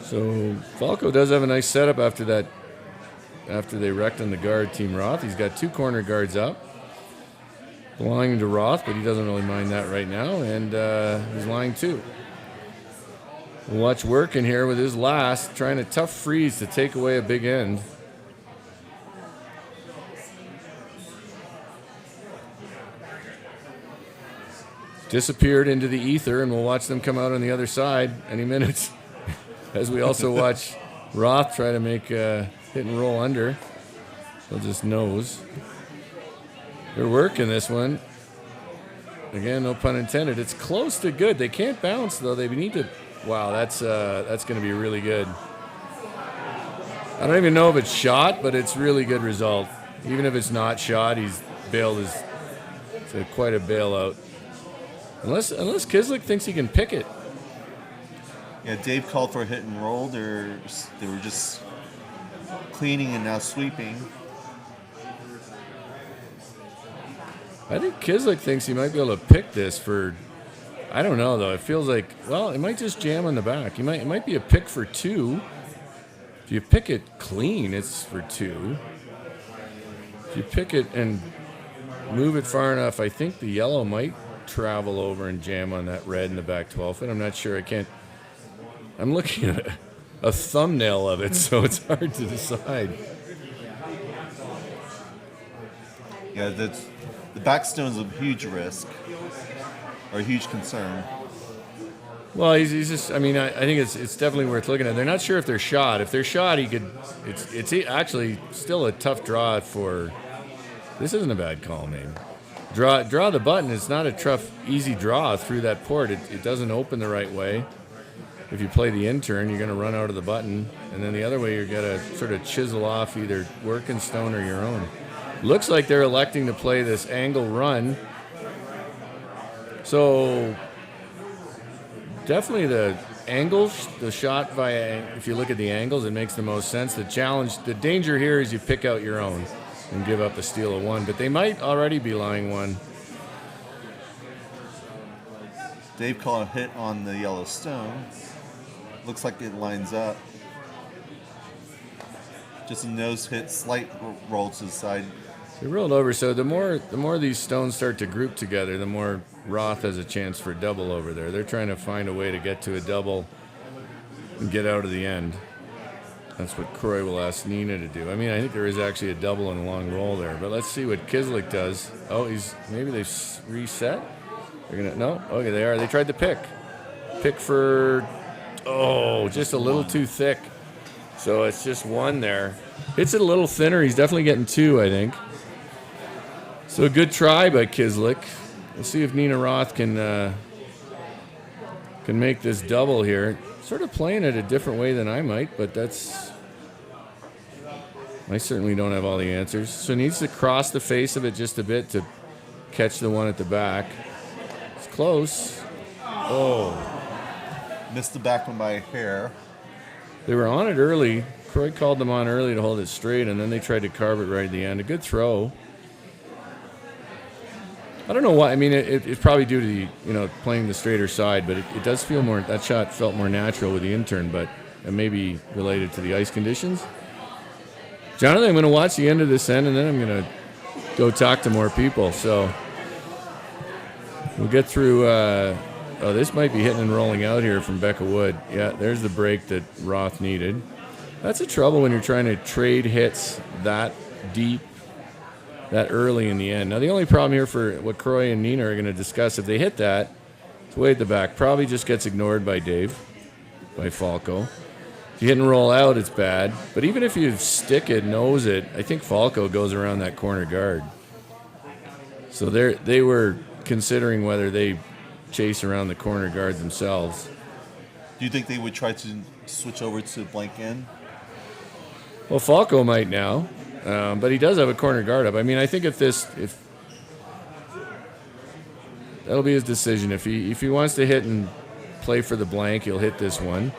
So Falco does have a nice setup after that. After they wrecked on the guard, Team Roth. He's got 2 corner guards up. Belonging to Roth, but he doesn't really mind that right now. And he's lying 2. Watch working here with his last, trying to tough freeze to take away a big end. Disappeared into the ether, and we'll watch them come out on the other side any minute. As we also watch Roth try to make a hit and roll under. He'll just nose. They're working this one. Again, no pun intended. It's close to good. They can't bounce, though. They need to... Wow, that's going to be really good. I don't even know if it's shot, but it's really good result. Even if it's not shot, he's bailed it's quite a bailout. Unless Kislik thinks he can pick it. Yeah, Dave called for a hit and roll. They were just cleaning and now sweeping. I think Kislik thinks he might be able to pick this for... I don't know, though. It feels like, well, it might just jam on the back. It might be a pick for 2. If you pick it clean, it's for 2. If you pick it and move it far enough, I think the yellow might travel over and jam on that red in the back 12 foot. I'm not sure. I'm looking at a thumbnail of it, so it's hard to decide. Yeah, the backstone's a huge risk. Or a huge concern. Well, he's just. I mean, I think it's definitely worth looking at. They're not sure if they're shot. If they're shot, he could. It's actually still a tough draw for. This isn't a bad call, man. Draw the button. It's not a tough, easy draw through that port. It doesn't open the right way. If you play the in-turn, you're going to run out of the button, and then the other way you're going to sort of chisel off either working stone or your own. Looks like they're electing to play this angle run. So definitely the angles, the shot via, if you look at the angles, it makes the most sense. The danger here is you pick out your own and give up a steal of 1, but they might already be lying 1. Dave called a hit on the yellow stone. Looks like it lines up. Just a nose hit, slight roll to the side. They rolled over, so the more these stones start to group together, the more Roth has a chance for a double over there. They're trying to find a way to get to a double and get out of the end. That's what Croy will ask Nina to do. I mean, I think there is actually a double and a long roll there, but let's see what Kislik does. Oh, maybe they've reset? No? Okay, they are. They tried to pick. Pick for, just a little too thick. So it's just 1 there. Hits it a little thinner. He's definitely getting 2, I think. So a good try by Kislik. We'll see if Nina Roth can make this double here. Sort of playing it a different way than I might, but I certainly don't have all the answers. So he needs to cross the face of it just a bit to catch the one at the back. It's close. Oh. Missed the back one by a hair. They were on it early. Croy called them on early to hold it straight, and then they tried to carve it right at the end. A good throw. I don't know why. I mean, it's probably due to the playing the straighter side, but it does feel more. That shot felt more natural with the intern, but it may be related to the ice conditions. Jonathan, I'm going to watch the end of this end, and then I'm going to go talk to more people. So we'll get through. This might be hitting and rolling out here from Becca Wood. Yeah, there's the break that Roth needed. That's the trouble when you're trying to trade hits that deep, that early in the end. Now, the only problem here for what Croy and Nina are going to discuss, if they hit that, it's way at the back. Probably just gets ignored by Dave, by Falco. If you hit and roll out, it's bad. But even if you stick it, nose it, I think Falco goes around that corner guard. So they were considering whether they chase around the corner guard themselves. Do you think they would try to switch over to blank end? Well, Falco might now, but he does have a corner guard up. I mean, I think if that'll be his decision. If he wants to hit and play for the blank, he'll hit this one.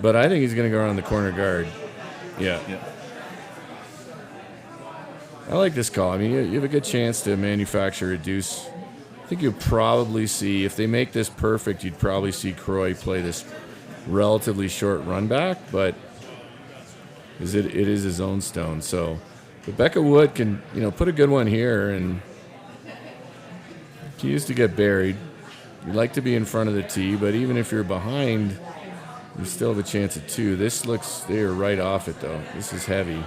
But I think he's going to go around the corner guard. Yeah. I like this call. I mean, you have a good chance to manufacture a deuce think you'll probably see, if they make this perfect, you'd probably see Croy play this relatively short run back, but it is his own stone. So Rebecca Wood can, put a good one here, and he used to get buried. You'd like to be in front of the tee, but even if you're behind, you still have a chance at 2. They are right off it, though. This is heavy.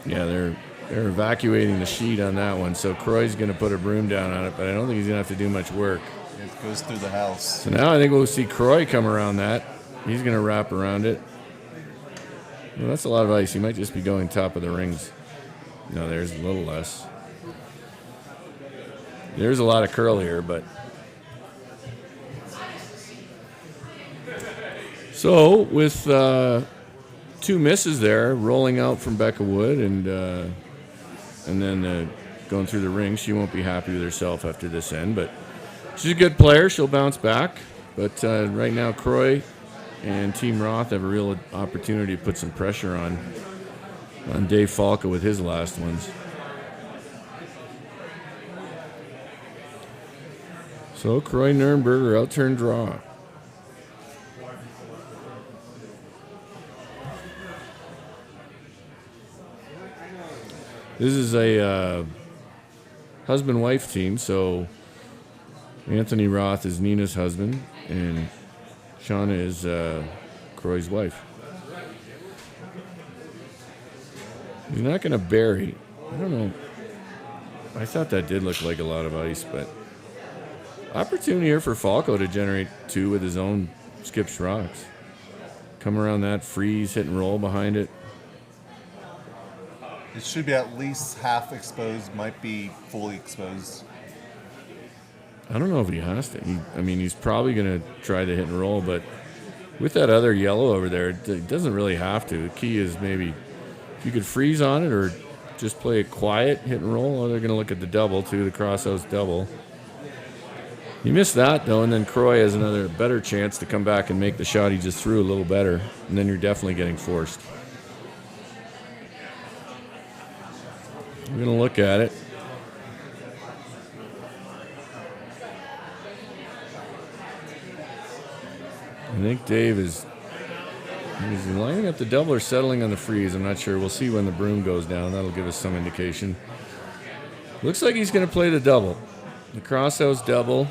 Yeah, they're evacuating the sheet on that one, so Croy's going to put a broom down on it, but I don't think he's going to have to do much work. It goes through the house. So now I think we'll see Croy come around that. He's going to wrap around it. Well, that's a lot of ice. He might just be going top of the rings. No, there's a little less. There's a lot of curl here, but... So, with 2 misses there, rolling out from Becca Wood and then going through the ring, she won't be happy with herself after this end, but she's a good player. She'll bounce back. But right now, Croy and Team Roth have a real opportunity to put some pressure on Dave Falco with his last ones. So Croy Nurnberger outturn draw. This is a husband-wife team, so Anthony Roth is Nina's husband, and Shauna is Croy's wife. He's not going to bury. I don't know. I thought that did look like a lot of ice, but opportunity here for Falco to generate 2 with his own skips rocks. Come around that, freeze, hit and roll behind it. It should be at least half exposed, might be fully exposed. I don't know if he has to. He's probably going to try the hit and roll, but with that other yellow over there, it doesn't really have to. The key is maybe if you could freeze on it or just play a quiet hit and roll. Oh, they're going to look at the double, too, the crosshouse double. He missed that, though, and then Croy has another better chance to come back and make the shot he just threw a little better, and then you're definitely getting forced. We're going to look at it. I think Dave is lining up the double or settling on the freeze. I'm not sure. We'll see when the broom goes down. That'll give us some indication. Looks like he's going to play the double. The crosshouse double.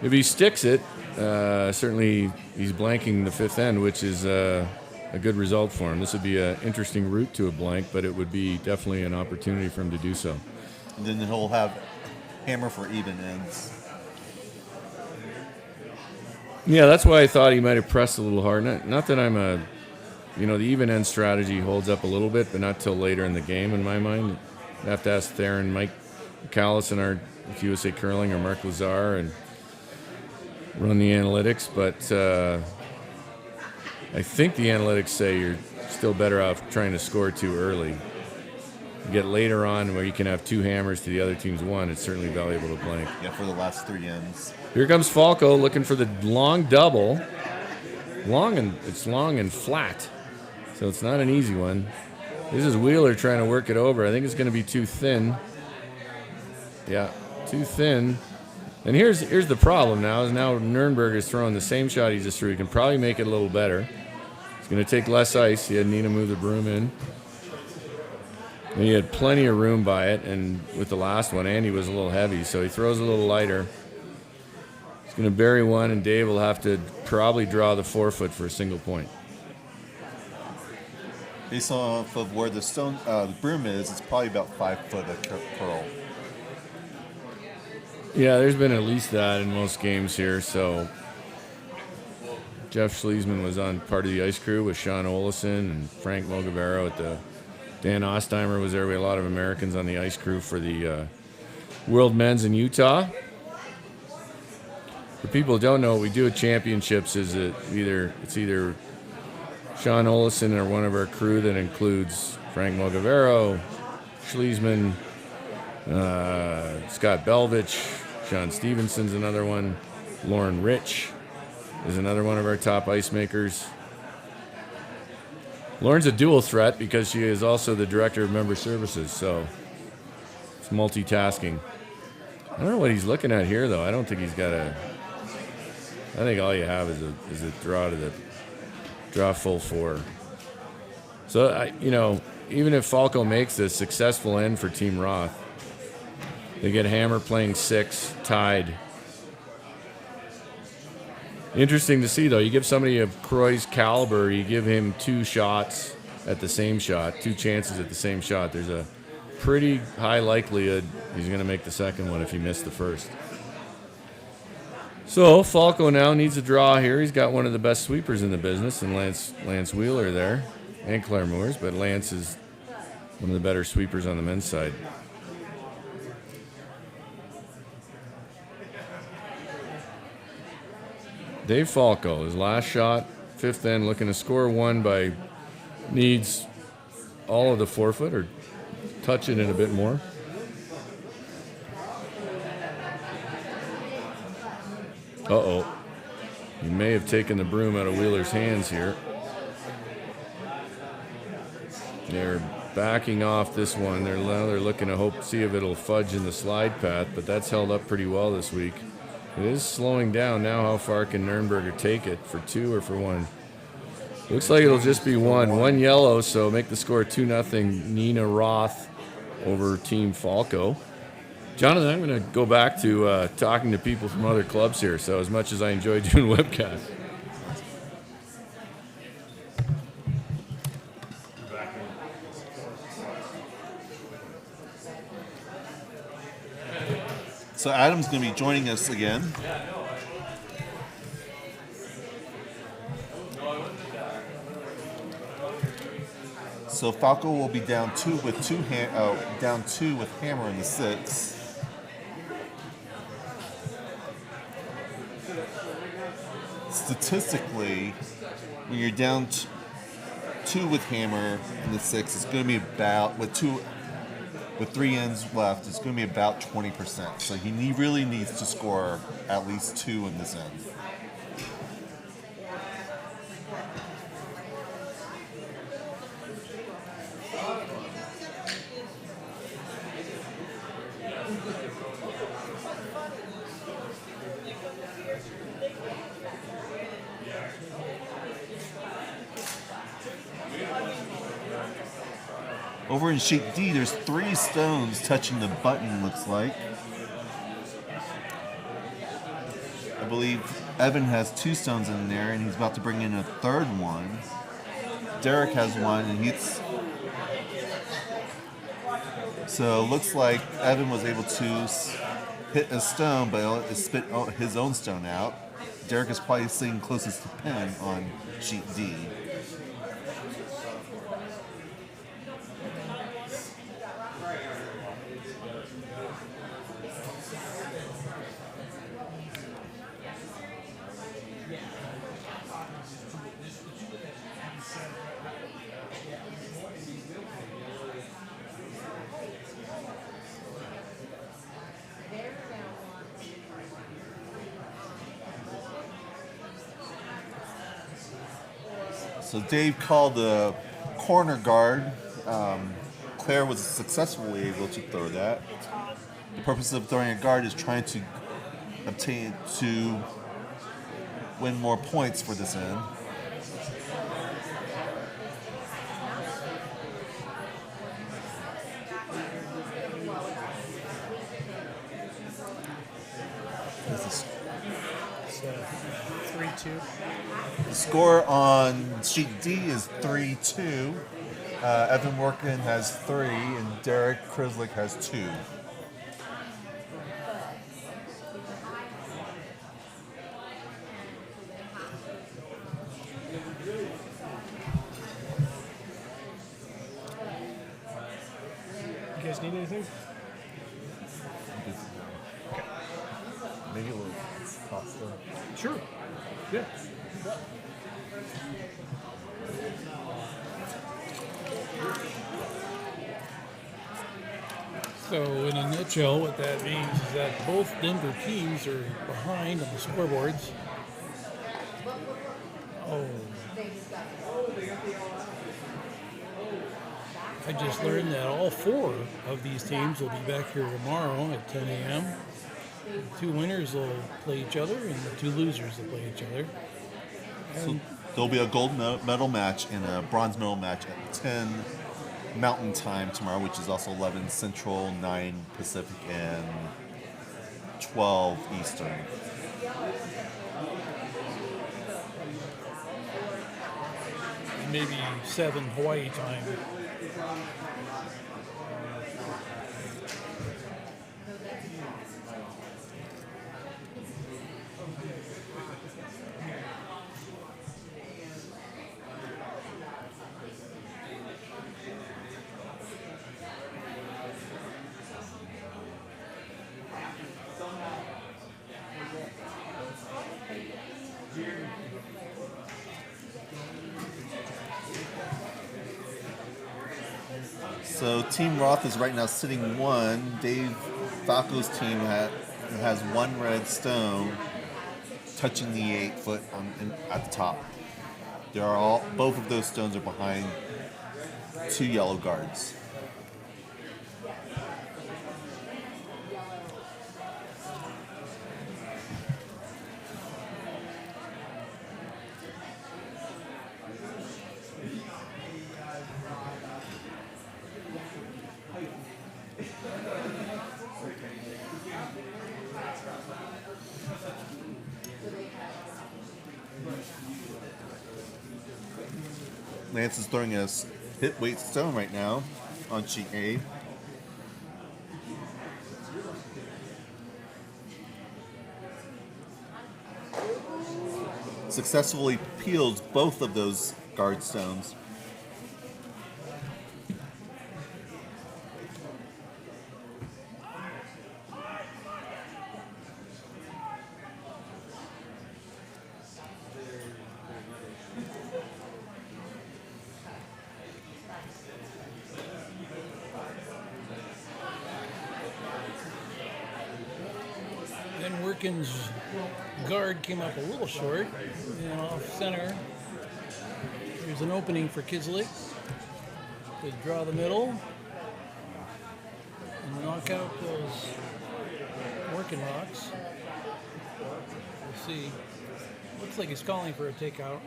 If he sticks it, certainly he's blanking the 5th end, which is a good result for him. This would be an interesting route to a blank, but it would be definitely an opportunity for him to do so. And then he'll have hammer for even ends. Yeah, that's why I thought he might have pressed a little hard. Not that I'm the even end strategy holds up a little bit, but not till later in the game in my mind. I have to ask Theron, Mike Callis, and our USA Curling, or Mark Lazar, and run the analytics, but I think the analytics say you're still better off trying to score 2 early. You get later on where you can have 2 hammers to the other team's 1, it's certainly valuable to blank. Yeah, for the last 3 ends. Here comes Falco looking for the long double. It's long and flat, so it's not an easy one. This is Wheeler trying to work it over. I think it's going to be too thin. Yeah, too thin. And here's the problem now, is now Nurnberger's throwing the same shot he just threw. He can probably make it a little better. It's going to take less ice. He had Nina move the broom in. And he had plenty of room by it, and with the last one, Andy was a little heavy, so he throws a little lighter. He's going to bury one, and Dave will have to probably draw the 4-foot for a single point. Based off of where the broom is, it's probably about 5 foot of curl. Yeah, there's been at least that in most games here. So Jeff Schliesman was on part of the ice crew with Sean Olesen and Frank Mogavero at the. Dan Ostheimer was there. We had a lot of Americans on the ice crew for the World Men's in Utah. For people who don't know, what we do at championships is it's either Sean Olesen or one of our crew that includes Frank Mogavero, Schliesman, Scott Belvich, Sean Stevenson's another one, Lauren Rich is another one of our top ice makers. Lauren's a dual threat because she is also the director of member services, so It's multitasking. I don't know what he's looking at here, though. I don't think he's got a. I think all you have is a draw to the draw full 4. So even if Falco makes this successful end for Team Roth, they get Hammer playing 6, tied. Interesting to see, though. You give somebody of Croy's caliber, you give him 2 shots at the same shot, 2 chances at the same shot. There's a pretty high likelihood he's going to make the second one if he missed the first. So Falco now needs a draw here. He's got one of the best sweepers in the business, and Lance Wheeler there, and Claire Moores, but Lance is one of the better sweepers on the men's side. Dave Falco, his last shot, 5th end, looking to score 1 by needs all of the forefoot or touch it in a bit more. Uh-oh. He may have taken the broom out of Wheeler's hands here. They're backing off this one. They're looking to see if it'll fudge in the slide path, but that's held up pretty well this week. It is slowing down now. How far can Nurnberger take it? For 2 or for 1? Looks like it'll just be 1. 1 yellow, so make the score 2-0 Nina Roth over Team Falco. Jonathan, I'm going to go back to talking to people from other clubs here, so as much as I enjoy doing webcasts. So Adam's going to be joining us again. So Falco will be down 2 with Hammer in the 6. Statistically, when you're down 2 with Hammer in the 6, it's going to be about with 3 ends left. It's going to be about 20%. So he really needs to score at least 2 in this end. Over in sheet D, there's 3 stones touching the button, looks like. I believe Evan has 2 stones in there, and he's about to bring in a 3rd one. Derek has 1, and he's... So it looks like Evan was able to hit a stone, but it spit his own stone out. Derek is probably sitting closest to pin on sheet D. So Dave called the corner guard. Claire was successfully able to throw that. The purpose of throwing a guard is trying to win more points for this end. So 3-2. The score on sheet D is 3-2. Evan Workin has 3, and Derek Krislick has 2. You guys need anything? Maybe a little pasta. Sure. Yeah. So, in a nutshell, what that means is that both Denver teams are behind on the scoreboards. Oh. I just learned that all 4 of these teams will be back here tomorrow at 10 a.m. The 2 winners will play each other, and the 2 losers will play each other. So there'll be a gold medal match and a bronze medal match at 10 Mountain Time tomorrow, which is also 11 Central, 9 Pacific, and 12 Eastern. Maybe 7 Hawaii time. So Team Roth is right now sitting 1. Dave Falco's team has 1 red stone touching the 8 foot at the top. Both of those stones are behind 2 yellow guards. Lance is throwing a hit weight stone right now on sheet A. Successfully peels both of those guard stones. Then Workin's guard came up a little short, and off center. There's an opening for Kislik to draw the middle and knock out those Workin rocks. We'll see. Looks like he's calling for a takeout.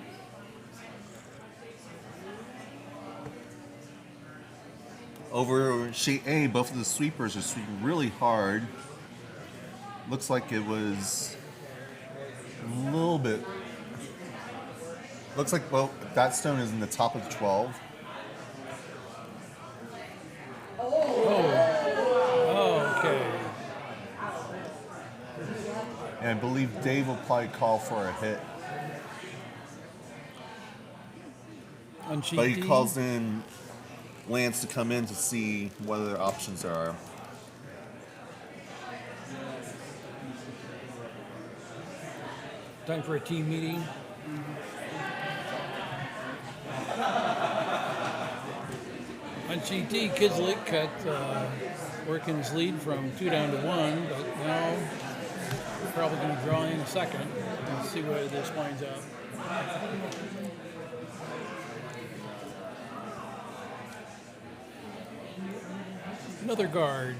Over sheet A, both of the sweepers are sweeping really hard. Looks like it was a little bit. Looks like, well, that stone is in the top of 12. Oh, okay. And I believe Dave will probably call for a hit. On sheet But he D, calls in Lance to come in to see what other options there are. time for a team meeting. On sheet D, Kislik cut Workin's lead from 2 down to 1, but now we're probably going to draw in a second and see where this winds up. Another guard.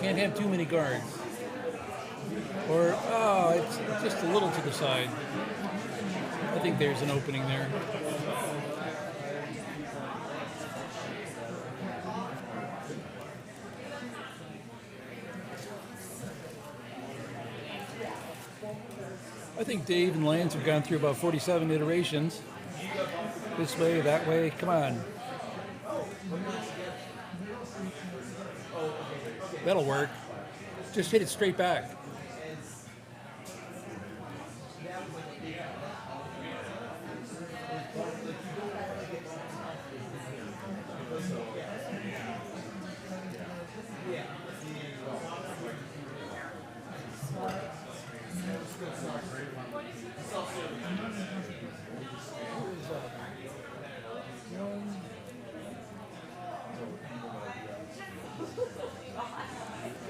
Can't have too many guards. Or, it's just a little to the side. I think there's an opening there. I think Dave and Lance have gone through about 47 iterations. This way, that way, come on. That'll work. Just hit it straight back.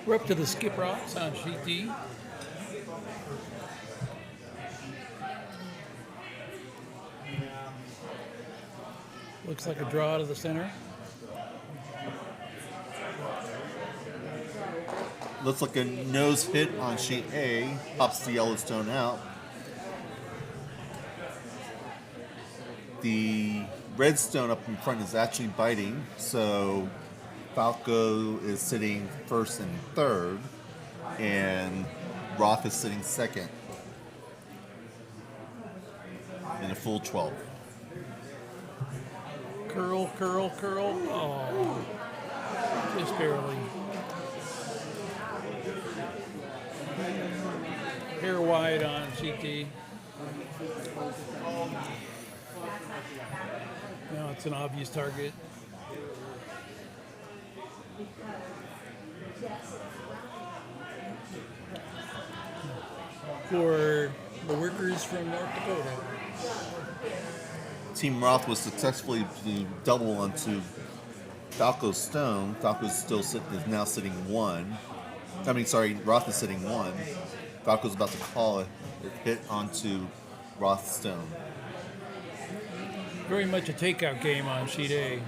We're up to the skip rocks on sheet D. Looks like a draw to the center. Looks like a nose hit on sheet A. Pops the yellow stone out. The red stone up in front is actually biting, so Falco is sitting first and third, and Roth is sitting second in a full 12. Curl, curl, curl. Oh, just barely. Hair wide on CT. Now it's an obvious target. For the workers from North Dakota. Team Roth was successfully to double onto Falco's stone. Falco's is now sitting one. Roth is sitting one. Falco's about to call it. It hit onto Roth's stone. Very much a takeout game on sheet A.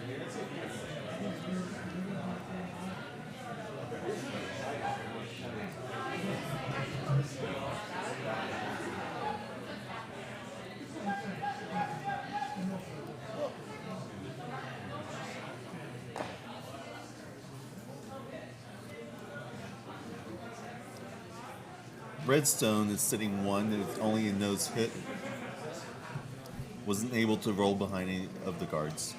Redstone is sitting one. It's only a nose hit. Wasn't able to roll behind any of the guards.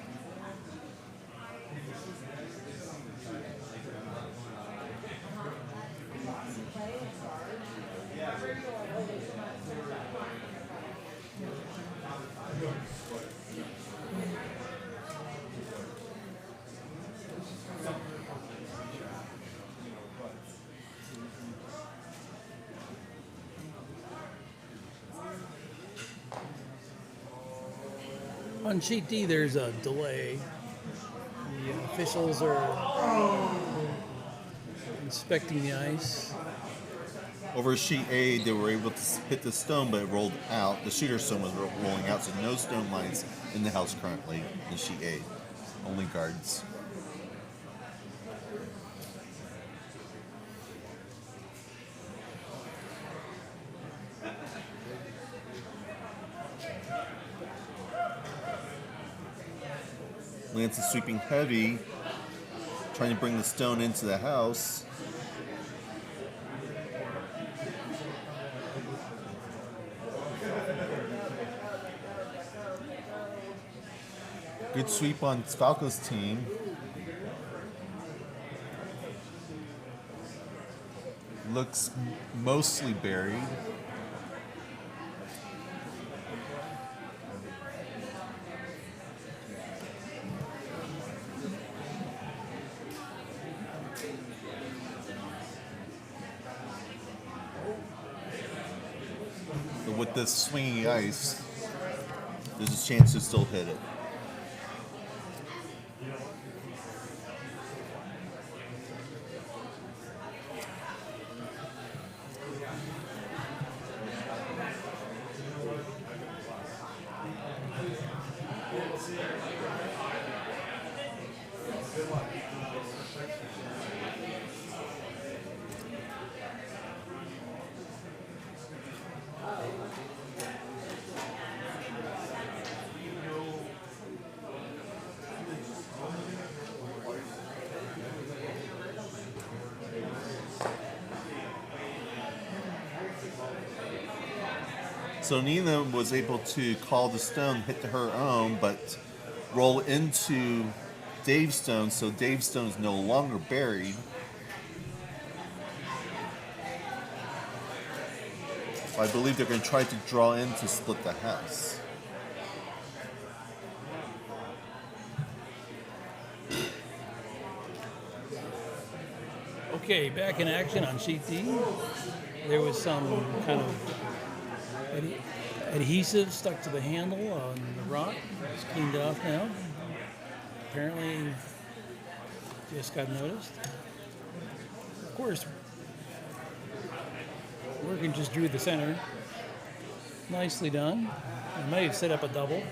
On sheet D, there's a delay. The officials are inspecting the ice. Over sheet A, they were able to hit the stone, but it rolled out. The shooter stone was rolling out, so no stone lines in the house currently in sheet A. Only guards. Lance is sweeping heavy, trying to bring the stone into the house. Good sweep on Falco's team. Looks mostly buried. But with this swinging ice, there's a chance to still hit it. So Nina was able to call the stone, hit to her own, but roll into Dave's stone, so Dave's stone is no longer buried. I believe they're going to try to draw in to split the house. Okay, back in action on sheet D. There was some kind of adhesive stuck to the handle on the rock. It's cleaned off now. Apparently, just got noticed. Of course, Working just drew the center. Nicely done. I might have set up a double.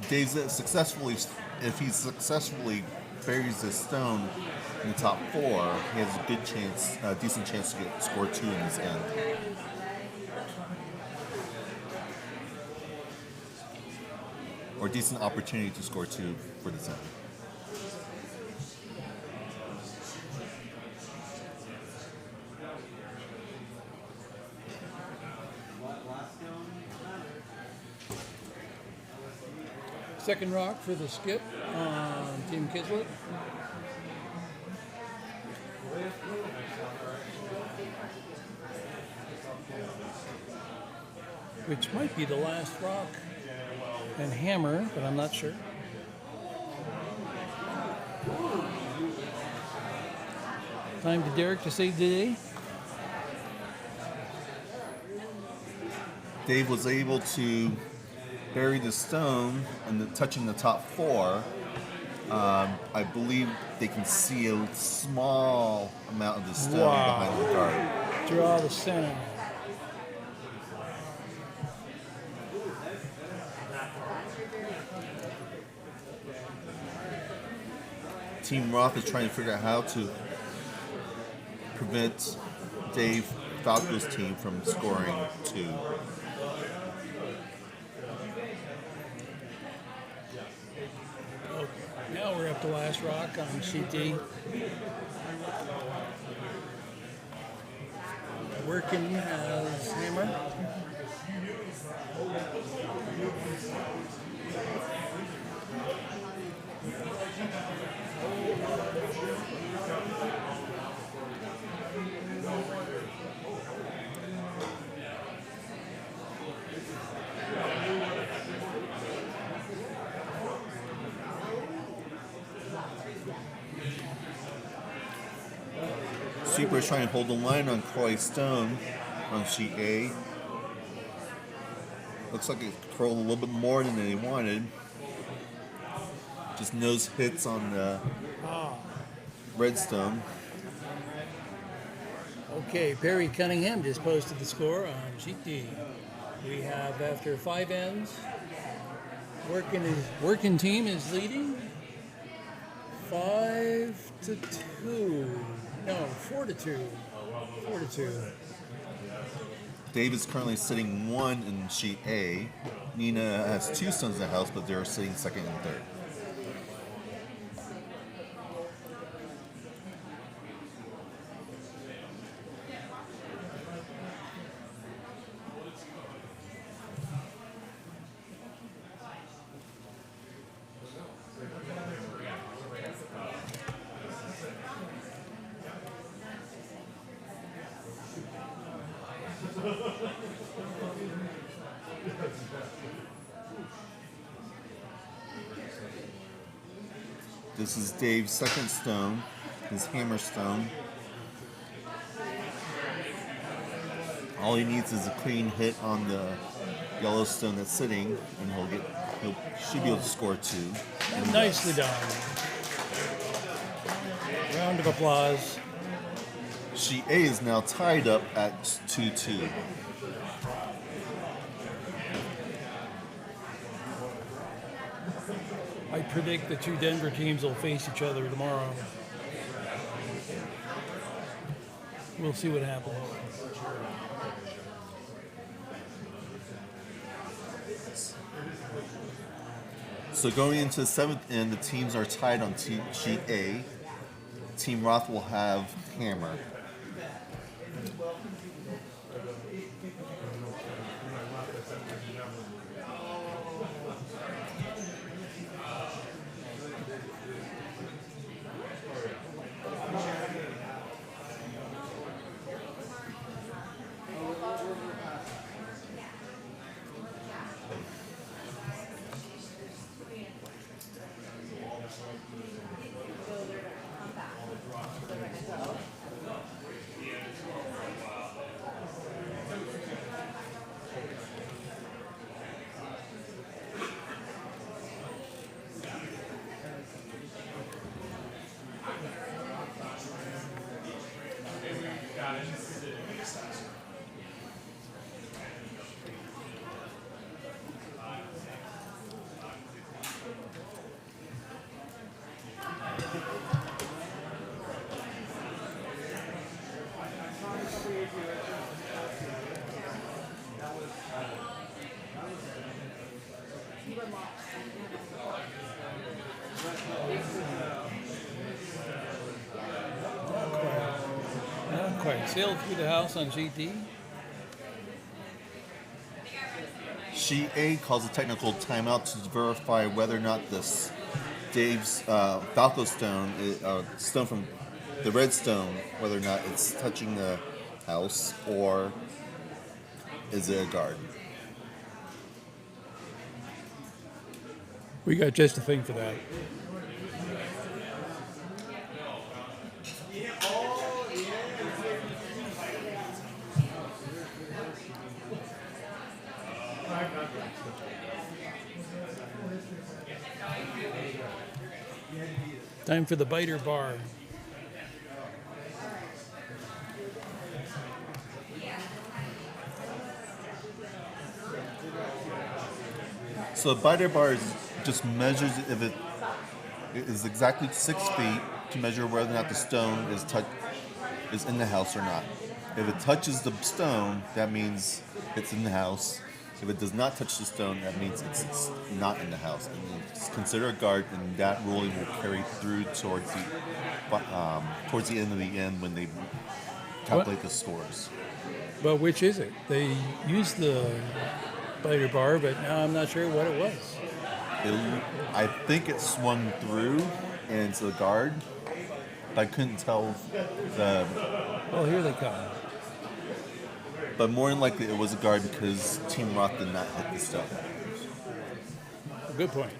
Dave's successfully, if he successfully buries this stone in the top 4, he has a good chance, a decent chance to get score 2 in this end. Or decent opportunity to score 2 for this end. Second rock for the skip on Team Kislet. Which might be the last rock and hammer, but I'm not sure. Time to Derek to save the day. Dave was able to bury the stone and touching the top 4. I believe they can see a small amount of the stone behind the dart. Draw the center. Team Roth is trying to figure out how to prevent Dave Falco's team from scoring 2. Okay, now we're up to last rock on sheet D. Working as hammer. Super is trying to hold the line on Croy Stone on sheet A. Looks like it curled a little bit more than they wanted. Just nose hits on the redstone. Okay, Perry Cunningham just posted the score on sheet D. We have, after 5 ends, working team is leading 5-2. No, 4-2. 4-2. Dave is currently sitting 1 in sheet A. Nina has 2 stones in the house, but they're sitting 2nd and 3rd. This is Dave's 2nd stone, his hammer stone. All he needs is a clean hit on the yellow stone that's sitting, and he should be able to score 2. And Nicely done. Round of applause. sheet A is now tied up at 2-2. I predict the 2 Denver teams will face each other tomorrow. We'll see what happens. So going into the 7th end, the teams are tied on sheet A. Team Roth will have hammer. Not quite. Sailed through the house on sheet D. Sheet A calls a technical timeout to verify whether or not this Dave's Falco stone, stone from the red stone, whether or not it's touching the house or is it a guard. We got just a thing for that. Time for the biter bar. So the biter bar just measures if it is exactly 6 feet to measure whether or not the stone is in the house or not. If it touches the stone, that means it's in the house. If it does not touch the stone, that means it's not in the house. And it's considered a guard, and that ruling will carry through towards the end of the end when they calculate the scores. But which is it? They used the biter bar, but now I'm not sure what it was. I think it swung through, and it's a guard. But I couldn't tell the. Oh, here they come. But more than likely, it was a guard because Team Rock did not hit the stone. Good point.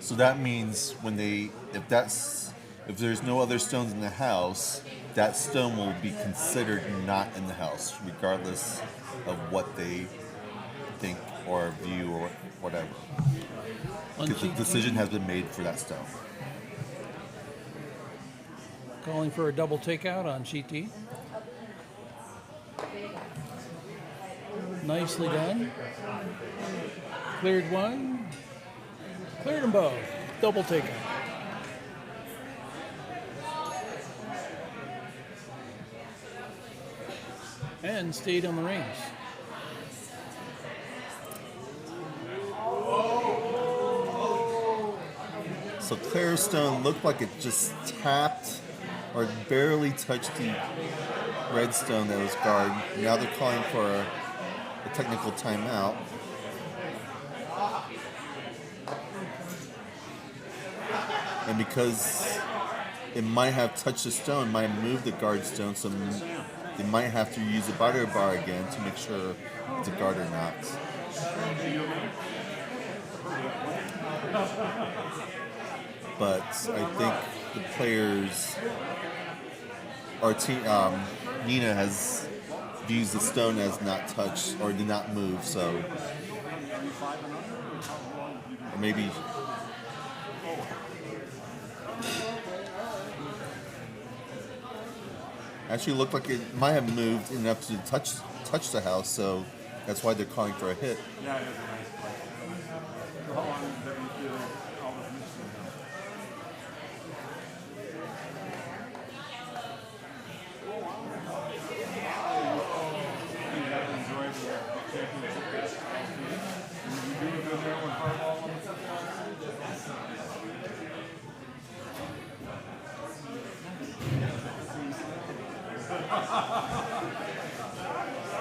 So that means if there's no other stones in the house, that stone will be considered not in the house, regardless of what they think or view or whatever. Because the decision has been made for that stone. Calling for a double takeout on sheet D. Nicely done. Cleared one. Cleared them both. Double takeout. And stayed on the rings. So Claire's stone looked like it just tapped or barely touched the red stone that was guard. Now they're calling for a technical timeout. And because it might have touched the stone, might have moved the guard stone, so they might have to use the biter bar again to make sure it's a guard or not. But I think the players, our team, Nina has views the stone as not touched or did not move, so or maybe. Actually looked like it might have moved enough to touch the house, so that's why they're calling for a hit. Yeah, it is a nice place. How long have you been out of Michigan now? You guys enjoyed the championship? Did you do good there when Harbaugh won the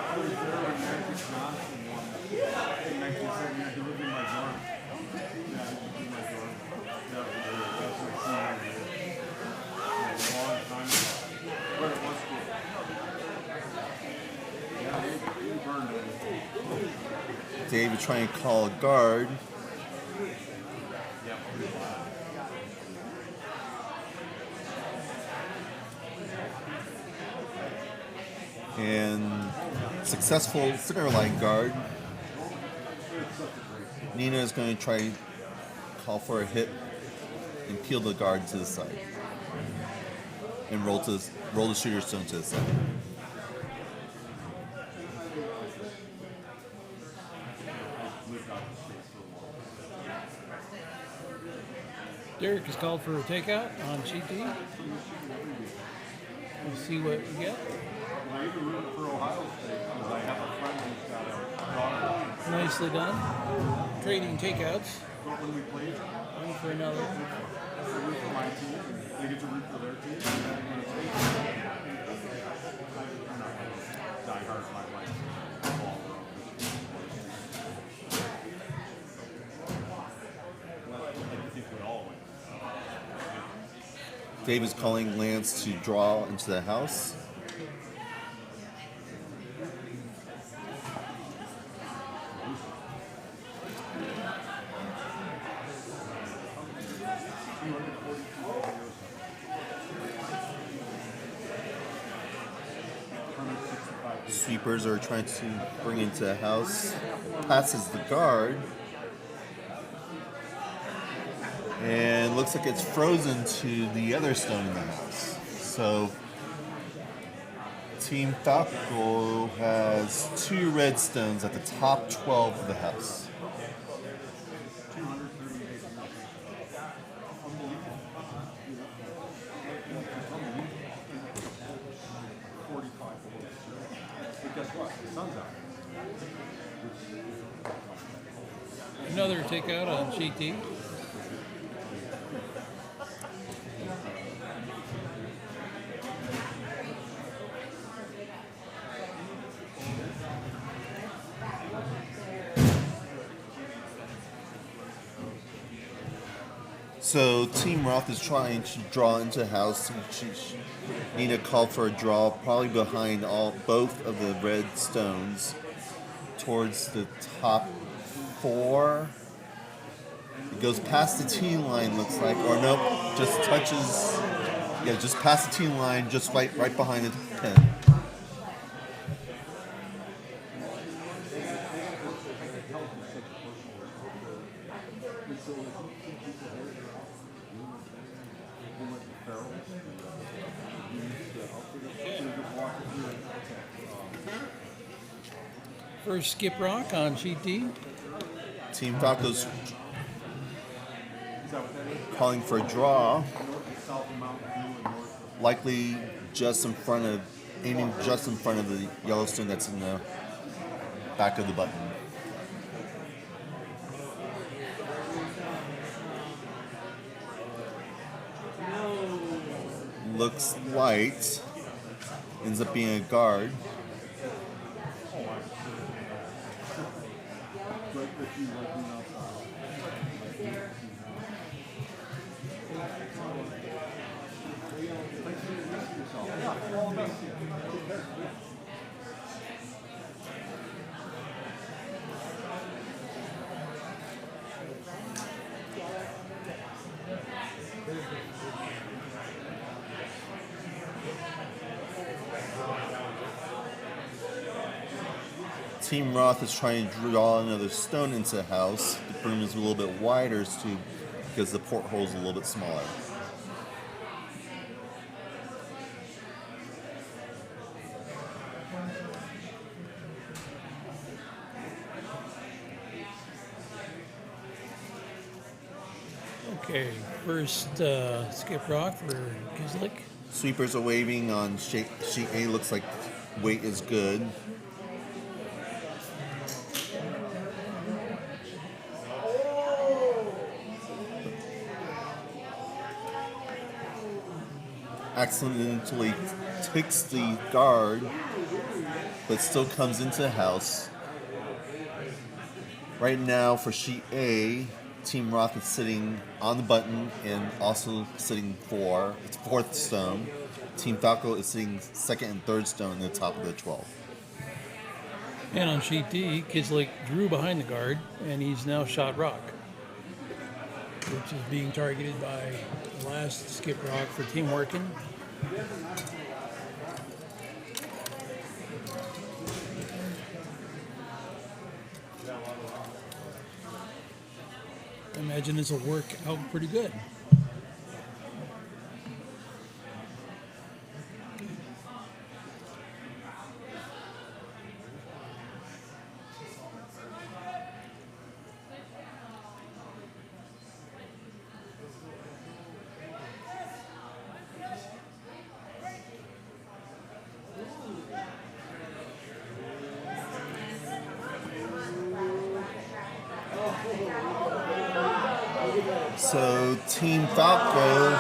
I was there when Magic Johnson won. In 1970, he lived in my dorm. Yeah, he lived in my dorm. Yeah, that's what senior year. Yeah, a long time ago. But it was cool. Yeah, he burned it. David trying to call a guard. And successful center line guard. Nina is going to try to call for a hit and peel the guard to the side. And roll the shooter stone to the side. Derek is called for a takeout on sheet D. We'll see what we get. I even rooted for Ohio State because I have a friend who's got a daughter. Nicely done. Trading takeouts. But when we played, One for another. I root for my team, and they get to root for their team. And then when it's I'm not die hard my life. I think we all win. Dave is calling Lance to draw into the house. Sweepers are trying to bring into the house. Passes the guard. And looks like it's frozen to the other stone in the house. So Team Falco has 2 red stones at the top 12 of the house. But guess what? The sun's out. Another takeout on sheet D. So Team Roth is trying to draw into house. She need a call for a draw, probably behind both of the red stones, towards the top 4. It goes past the tee line, looks like, or nope, just touches. Yeah, just past the tee line, just right behind the pin. First skip rock on sheet D. Team Falco's calling for a draw. Likely aiming just in front of the Yellowstone that's in the back of the button. Looks light. Ends up being a guard. Team Roth is trying to draw another stone into the house. The broom is a little bit wider too, because the porthole is a little bit smaller. Okay, first skip rock for Kislik. Sweepers are waving on sheet A. Looks like weight is good. Accidentally ticks the guard, but still comes into the house. Right now for sheet A, Team Roth is sitting on the button and also sitting for its 4th stone. Team Falco is sitting 2nd and 3rd stone in the top of the 12. And on sheet D, Kislik drew behind the guard, and he's now shot rock, which is being targeted by the last skip rock for Team Working. I imagine this will work out pretty good. So Team Falco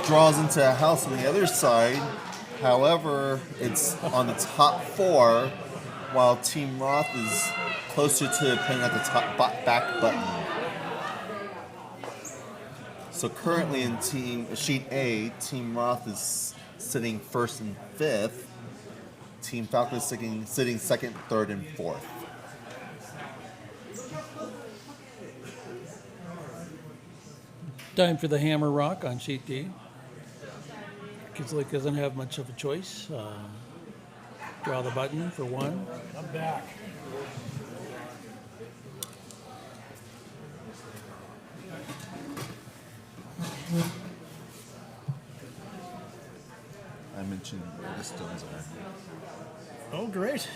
draws into a house on the other side. However, it's on the top 4, while Team Roth is closer to playing at the top back button. So currently in sheet A, Team Roth is sitting 1st and 5th. Team Falco is sitting 2nd, 3rd, and 4th. Time for the hammer rock on sheet D. Kislik doesn't have much of a choice. Draw the button for 1. I'm back. I mentioned where the stones are. Oh, great.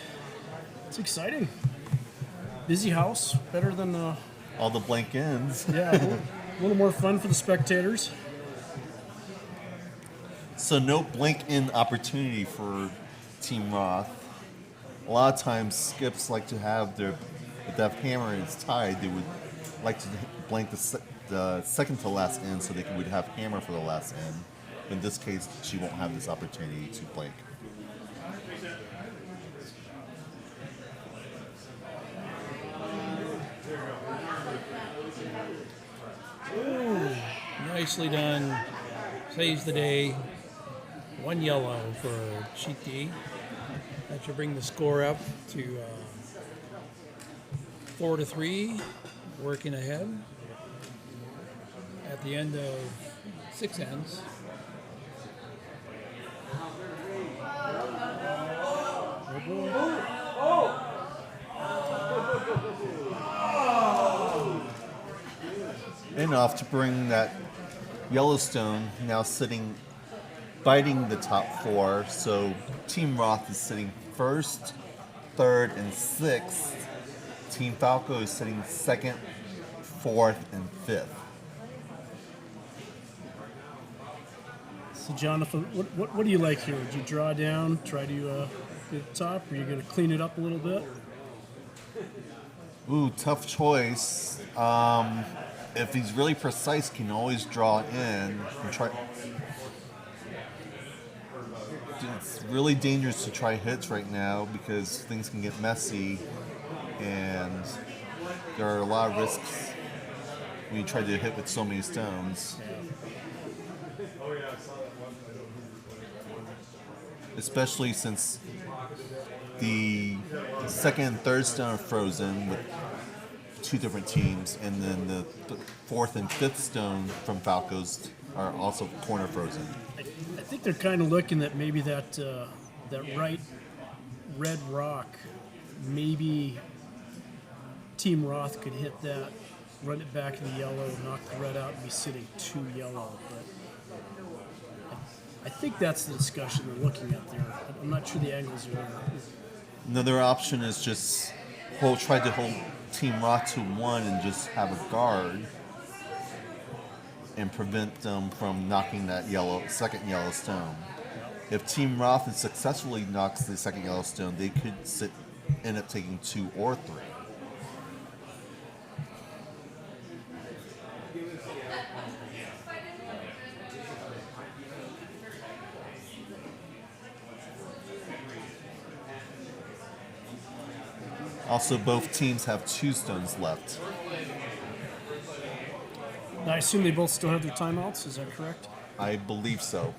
It's exciting. Busy house. Better than, All the blank ends. yeah, a little more fun for the spectators. So no blank in opportunity for Team Roth. A lot of times skips like to have if they have hammer and it's tied, they would like to blank the second to last end so they would have hammer for the last end. In this case, she won't have this opportunity to blank. Nicely done. Saves the day. 1 yellow for sheet D. That should bring the score up to 4-3. Working ahead. At the end of 6 ends. Enough to bring that Yellowstone now biting the top 4. So Team Roth is sitting 1st, 3rd, and 6th. Team Falco is sitting 2nd, 4th, and 5th. So, Jonathan, what do you like here? Would you draw down, try to get the top, or are you going to clean it up a little bit? Ooh, tough choice. If he's really precise, he can always draw in and try. It's really dangerous to try hits right now because things can get messy, and there are a lot of risks when you try to hit with so many stones. Especially since the 2nd and 3rd stone are frozen with 2 different teams, and then the 4th and 5th stone from Falcos are also corner frozen. I think they're kind of looking that maybe that right red rock, maybe Team Roth could hit that, run it back to the yellow, knock the red out, and be sitting 2 yellow. But I think that's the discussion they're looking at there. I'm not sure the angles are there. Another option is just try to hold Team Roth to 1 and just have a guard and prevent them from knocking that second yellow stone. If Team Roth successfully knocks the second yellow stone, they could end up taking 2 or 3. Also, both teams have 2 stones left. Now, I assume they both still have their timeouts. Is that correct? I believe so.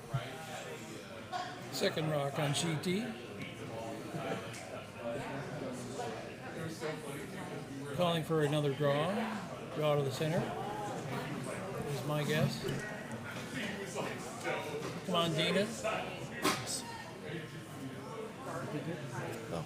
Second rock on sheet D. Calling for another draw. Draw to the center is my guess. Come on, Dina. Oh.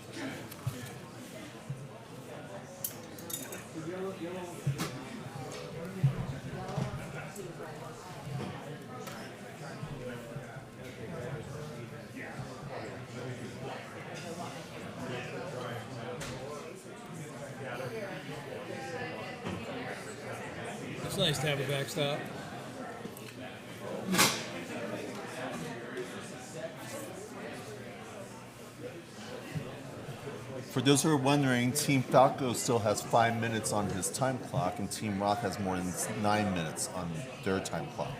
It's nice to have a backstop. For those who are wondering, Team Falco still has 5 minutes on his time clock, and Team Roth has more than 9 minutes on their time clock.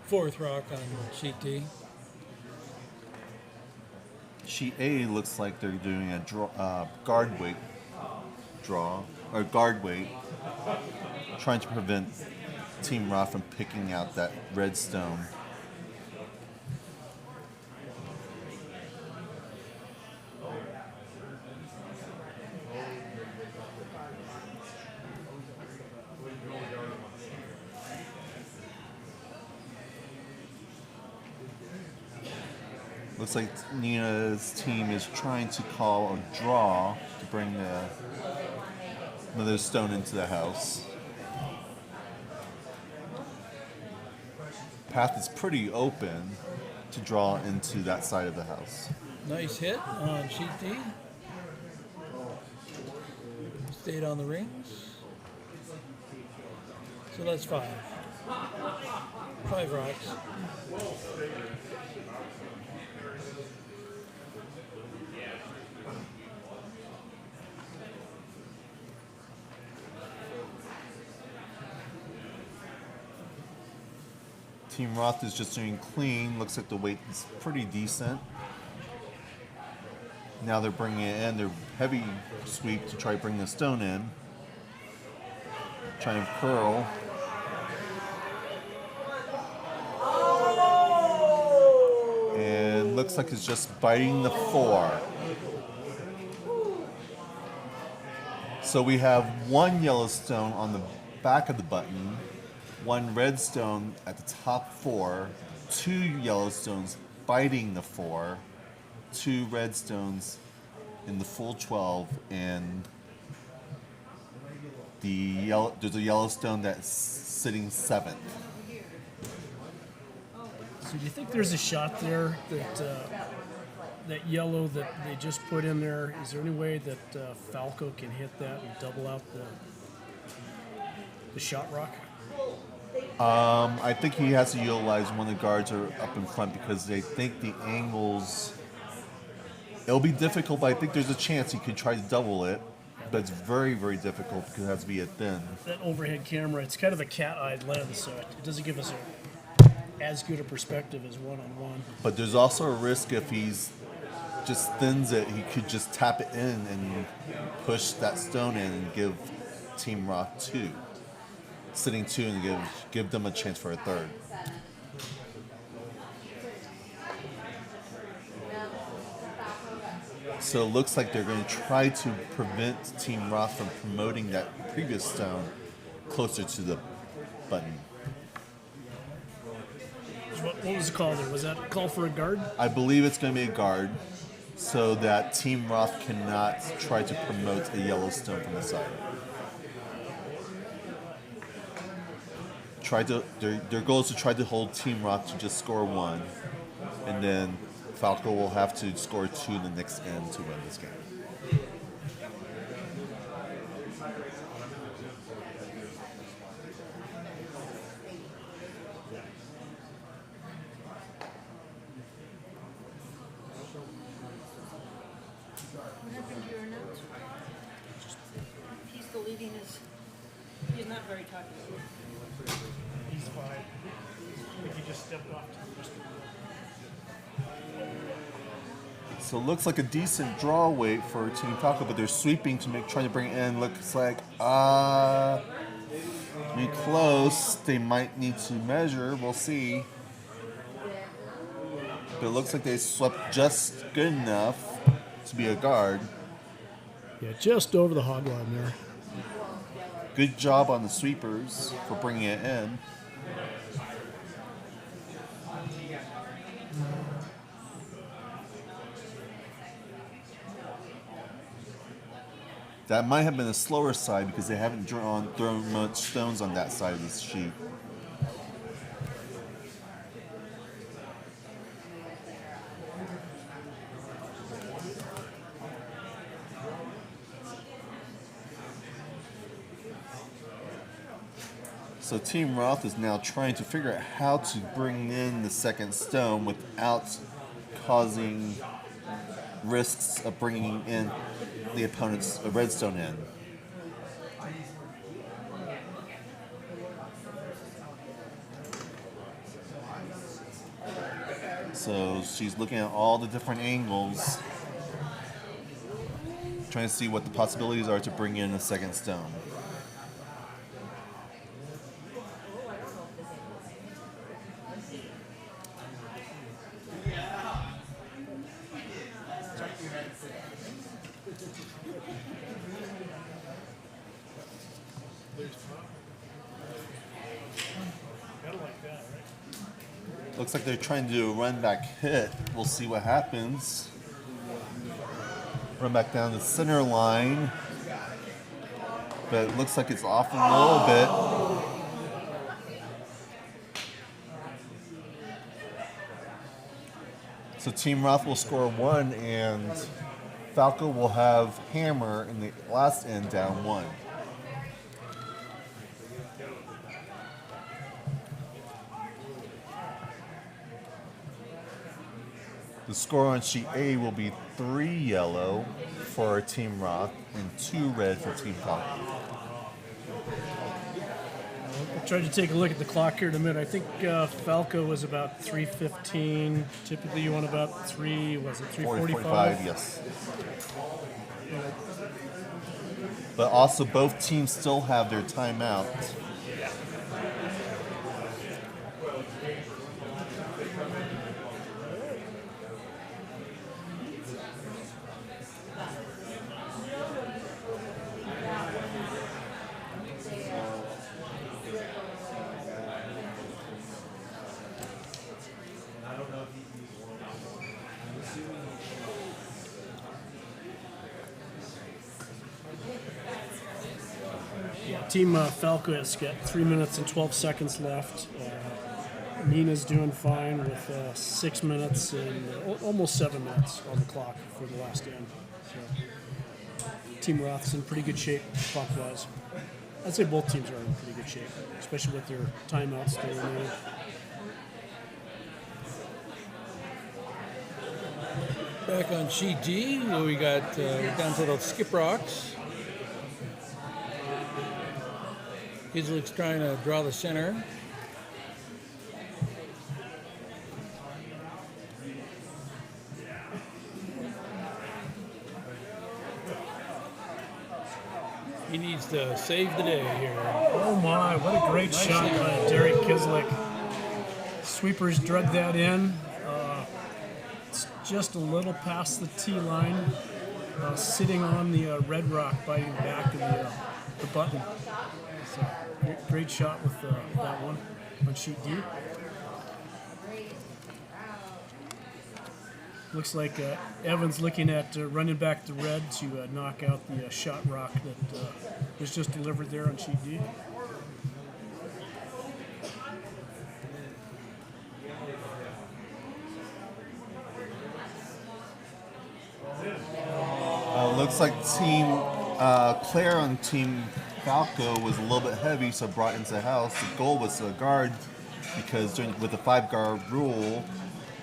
Fourth rock on sheet D. Sheet A looks like they're doing a guard weight draw, or guard weight, trying to prevent Team Roth from picking out that red stone. Looks like Nina's team is trying to call a draw to bring another stone into the house. Path is pretty open to draw into that side of the house. Nice hit on sheet D. Stayed on the rings. So that's 5. 5 rocks. Team Roth is just doing clean. Looks like the weight is pretty decent. Now they're bringing it in. They're heavy sweep to try to bring the stone in. Trying to curl. And looks like it's just biting the 4. So we have 1 yellow stone on the back of the button, 1 red stone at the top 4, 2 yellow stones biting the 4, 2 red stones in the full 12, and there's a yellow stone that's sitting 7th. So do you think there's a shot there that that yellow that they just put in there? Is there any way that Falco can hit that and double out the shot rock? I think he has to utilize when the guards are up in front because they think the angles. It'll be difficult, but I think there's a chance he could try to double it. But it's very, very difficult because it has to be a thin. That overhead camera, it's kind of a cat-eyed lens, so it doesn't give us as good a perspective as one-on-one. But there's also a risk if he's just thins it, he could just tap it in and push that stone in and give Team Roth 2. Sitting 2 and give them a chance for a third. So it looks like they're going to try to prevent Team Roth from promoting that previous stone closer to the button. What was the call there? Was that a call for a guard? I believe it's going to be a guard so that Team Roth cannot try to promote a yellow stone from the side. Their goal is to try to hold Team Roth to just score 1, and then Falco will have to score 2 in the next end to win this game. What happened to your announcement? He's deleting his. He's not very talkative. He's fine. I think he just stepped off to the restroom. So it looks like a decent draw weight for Team Falco, but they're sweeping to trying to bring it in. Looks like be close. They might need to measure. We'll see. But it looks like they swept just good enough to be a guard. Yeah, just over the hog line there. Good job on the sweepers for bringing it in. That might have been a slower side because they haven't thrown much stones on that side of the sheet. So Team Roth is now trying to figure out how to bring in the second stone without causing risks of bringing in the opponent's redstone in. So she's looking at all the different angles, trying to see what the possibilities are to bring in a second stone. Looks like they're trying to do a run back hit. We'll see what happens. Run back down the center line. But it looks like it's off a little bit. So Team Roth will score 1 and Falco will have Hammer in the last end down 1. The score on sheet A will be 3 yellow for Team Roth and 2 red for Team Falco. I tried to take a look at the clock here in a minute. I think Falco was about 3:15. Typically, you want about 3:45? Yes. But also, both teams still have their timeout. Team Falco has got 3 minutes and 12 seconds left. Nina's doing fine with 6 minutes and almost 7 minutes on the clock for the last end. So, Team Roth's in pretty good shape clock-wise. I'd say both teams are in pretty good shape, especially with their timeouts still remaining. Back on sheet D, we got down to the skip rocks. Kislik's trying to draw the center. He needs to save the day here. Oh my, what a great shot by Derek Kislik. Sweepers drug that in. It's just a little past the tee line, sitting on the red rock biting the back of the button. So, great shot with that one on sheet D. Looks like Evan's looking at running back the red to knock out the shot rock that was just delivered there on sheet D. Looks like Team Claire on Team Falco was a little bit heavy, so brought into the house. The goal was to guard because with the 5-guard rule,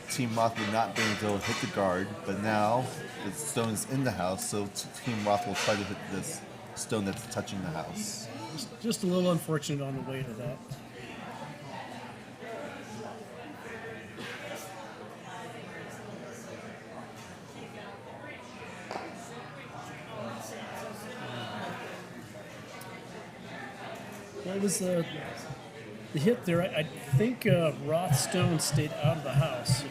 Team Roth would not be able to hit the guard, but now the stone is in the house, so Team Roth will try to hit this stone that's touching the house. Just a little unfortunate on the way to that. What was the hit there? I think Roth Stone stayed out of the house.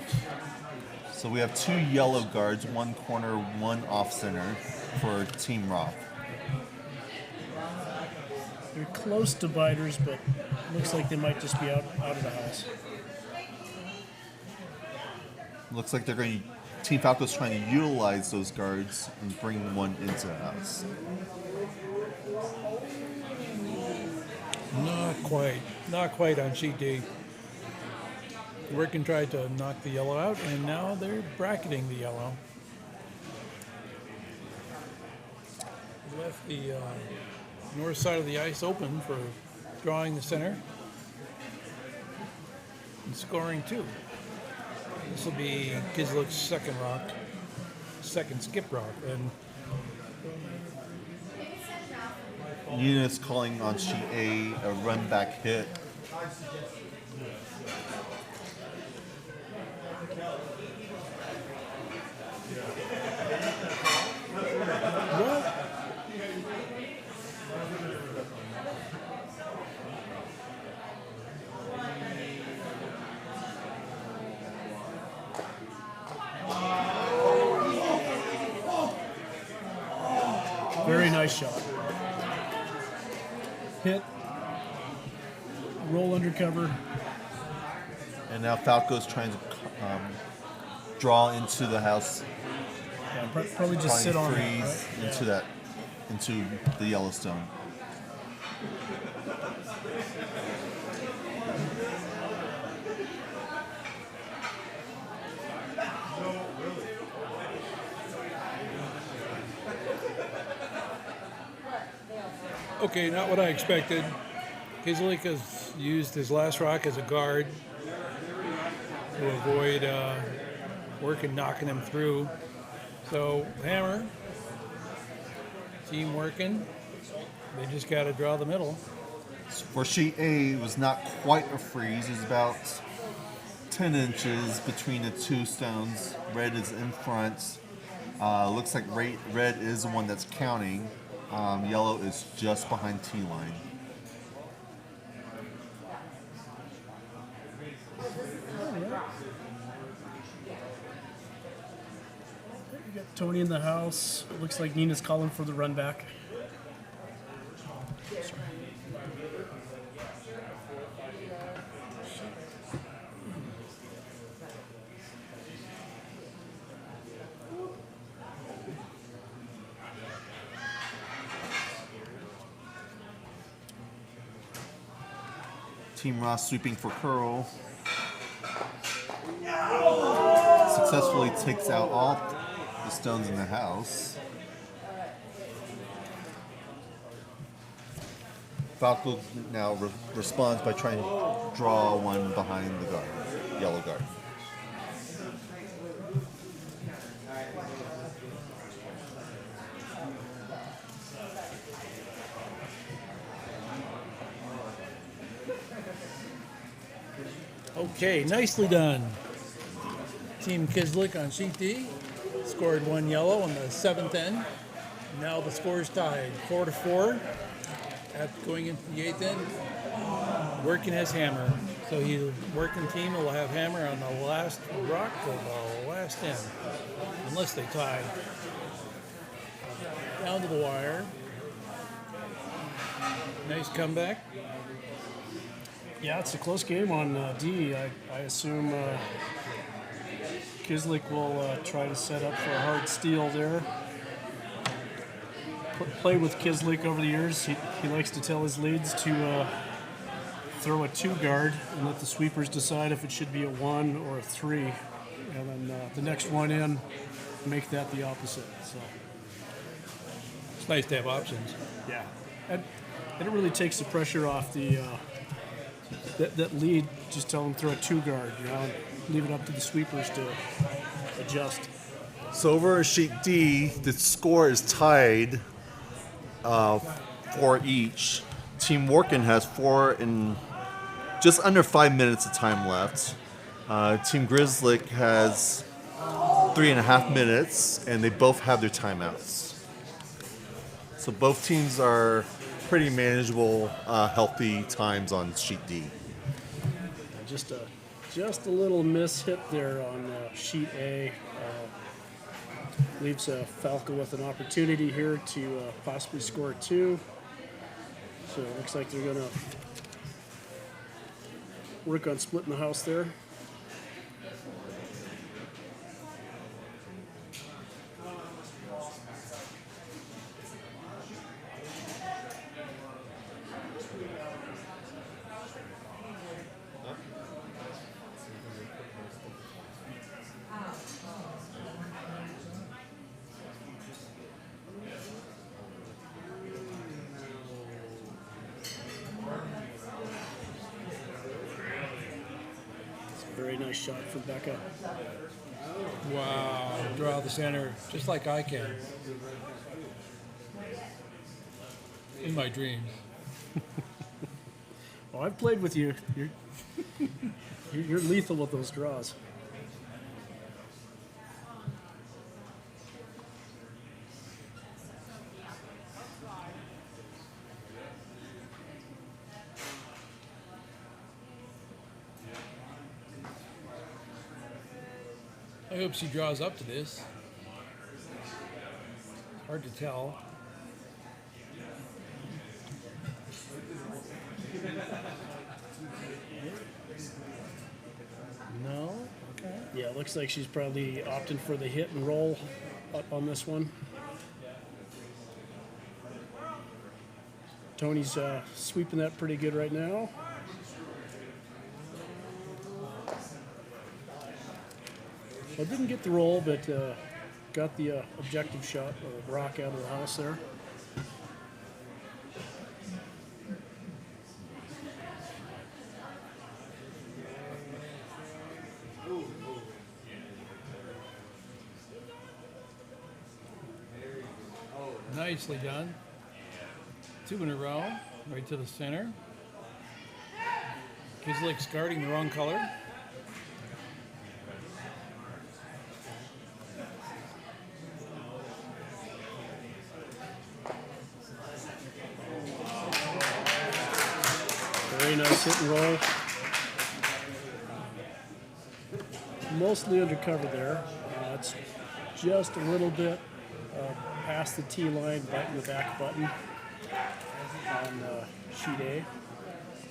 So we have 2 yellow guards, 1 corner, 1 off center for Team Roth. They're close dividers, but looks like they might just be out of the house. Looks like they're going to, Team Falco's trying to utilize those guards and bring one into the house. Not quite on sheet D. Working tried to knock the yellow out, and now they're bracketing the yellow. Left the north side of the ice open for drawing the center and scoring 2. This will be Kislick's second rock, second skip rock, and Unit's calling on sheet A a run back hit. what? Very nice shot. Hit. Roll under cover. And now Falco's trying to draw into the house, Yeah, probably just sit on it. freeze Right? into the Yellowstone. Okay, not what I expected. Kislick has used his last rock as a guard to avoid working knocking him through. So hammer, team working. They just got to draw the middle. For sheet A, it was not quite a freeze. It was about 10 inches between the two stones. Red is in front. Looks like red is the one that's counting. Yellow is just behind T line. We got Tony in the house. It looks like Nina's calling for the run back. Team Ross sweeping for curl. Successfully takes out all the stones in the house. Falco now responds by trying to draw one behind the guard, yellow guard. Okay, nicely done. Team Kislick on sheet D scored 1 yellow on the 7th end. Now the score is tied 4-4. Going into the 8th end, working has hammer. So the working team will have hammer on the last rock or the last end, unless they tie. Down to the wire. Nice comeback. Yeah, it's a close game on D. I assume Kislick will try to set up for a hard steal there. Played with Kislick over the years. He likes to tell his leads to throw a 2 guard and let the sweepers decide if it should be a 1 or a 3. And then the next one in, make that the opposite. So, It's nice to have options. yeah. And it really takes the pressure off the that lead. Just tell them throw a 2 guard, and leave it up to the sweepers to adjust. So over at sheet D, the score is tied for each. Team Workin has 4 and just under 5 minutes of time left. Team Grizzlick has 3.5 minutes, and they both have their timeouts. So both teams are pretty manageable, healthy times on sheet D. Just a little miss hit there on sheet A. Leaves Falco with an opportunity here to possibly score 2. So it looks like they're going to work on splitting the house there. Very nice shot from Becca. Wow. Draw the center just like I can. In my dreams. Well, I've played with you. You're lethal with those draws. I hope she draws up to this. Hard to tell. No? Okay. Yeah, it looks like she's probably opting for the hit and roll on this one. Tony's sweeping that pretty good right now. Well, didn't get the roll, but got the objective shot of rock out of the house there. Nicely done. 2 in a row, right to the center. Kislick's guarding the wrong color. Very nice hit and roll. Mostly undercover there. It's just a little bit past the tee line, biting the back button on sheet A.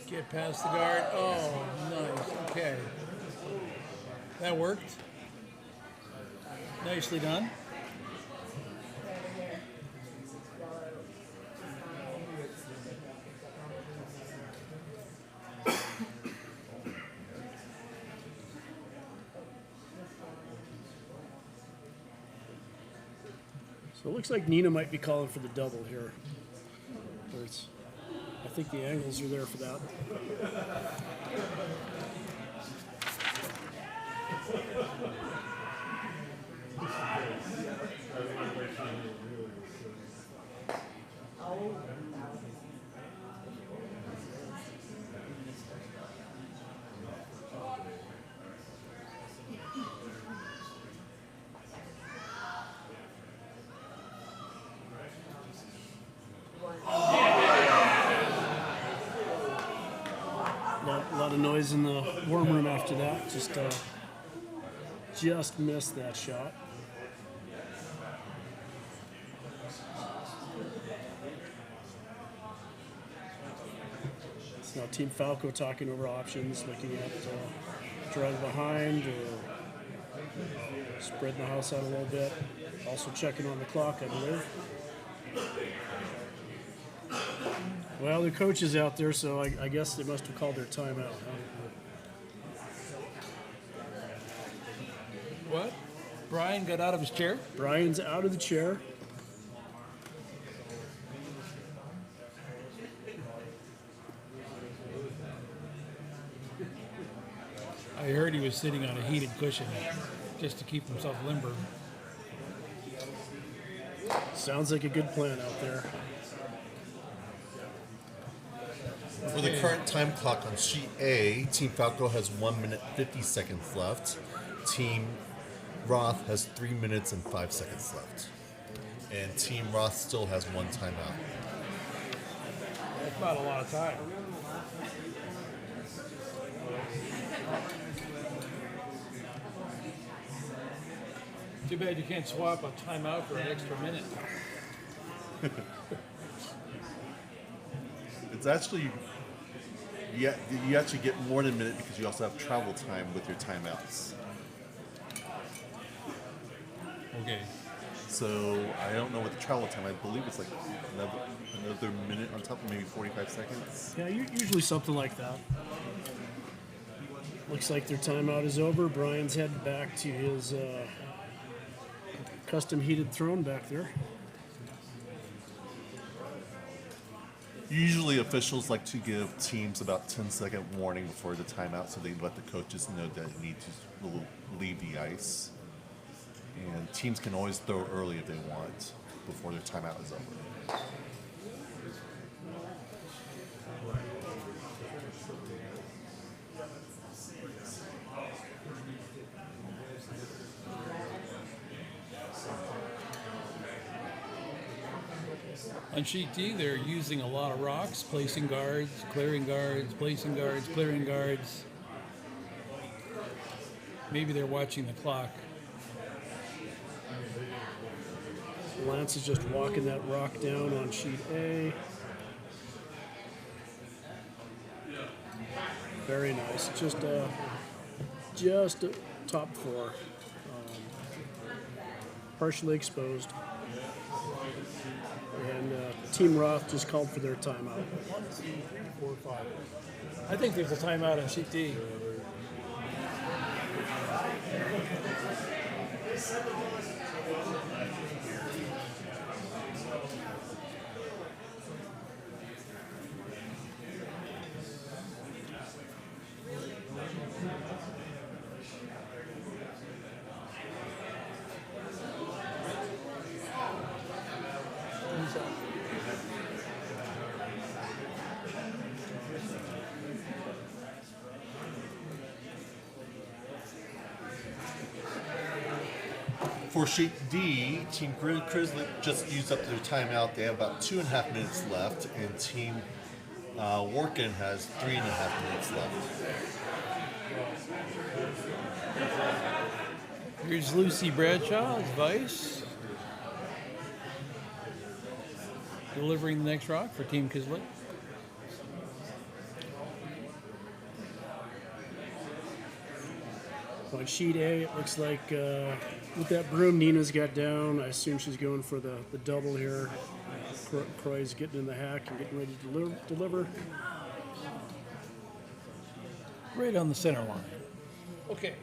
Get past the guard. Oh, nice. Okay. That worked. Nicely done. So it looks like Nina might be calling for the double here. I think the angles are there for that. A lot of noise in the warm room after that. Just missed that shot. So now Team Falco talking over options, looking at driving behind or spreading the house out a little bit. Also checking on the clock, I believe. Well, the coach is out there, so I guess they must have called their timeout. What? Brian got out of his chair? Brian's out of the chair. I heard he was sitting on a heated cushion just to keep himself limber. Sounds like a good plan out there. For the current time clock on sheet A, Team Falco has 1 minute 50 seconds left. Team Roth has 3 minutes and 5 seconds left. And Team Roth still has one timeout. That's not a lot of time. Too bad you can't swap a timeout for an extra minute. It's actually, you actually get more than a minute because you also have travel time with your timeouts. Okay. So I don't know what the travel time. I believe it's like another minute on top of maybe 45 seconds. Yeah, usually something like that. Looks like their timeout is over. Brian's headed back to his custom heated throne back there. Usually officials like to give teams about 10-second warning before the timeout so they let the coaches know that they need to leave the ice. And teams can always throw early if they want before their timeout is over. On sheet D, they're using a lot of rocks, placing guards, clearing guards, placing guards, clearing guards. Maybe they're watching the clock. Lance is just walking that rock down on sheet A. Very nice. Just a top four. Partially exposed. And Team Roth just called for their timeout. 1, 2, 3, 4, 5. I think there's a timeout on sheet D. For sheet D, Team Grizzly just used up their timeout. They have about 2.5 minutes left, and Team Workin has 3.5 minutes left. Here's Lucy Bradshaw as Vice. Delivering the next rock for Team Kislet. On sheet A, it looks like with that broom Nina's got down, I assume she's going for the double here. Croy's getting in the hack and getting ready to deliver. Right on the center line. Okay.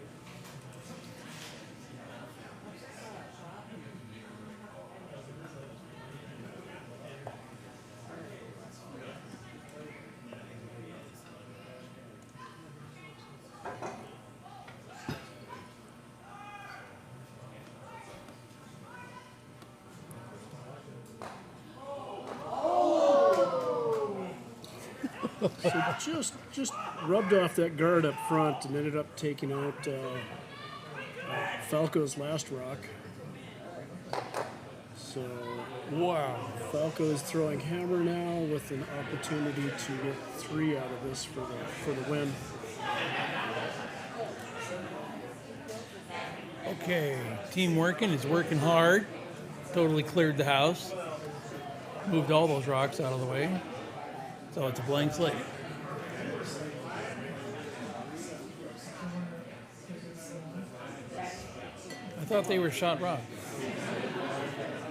So just rubbed off that guard up front and ended up taking out Falco's last rock. So Wow. Falco is throwing hammer now with an opportunity to get 3 out of this for the win. Okay. Team Workin is working hard. Totally cleared the house. Moved all those rocks out of the way. So it's a blank slate. I thought they were shot rock.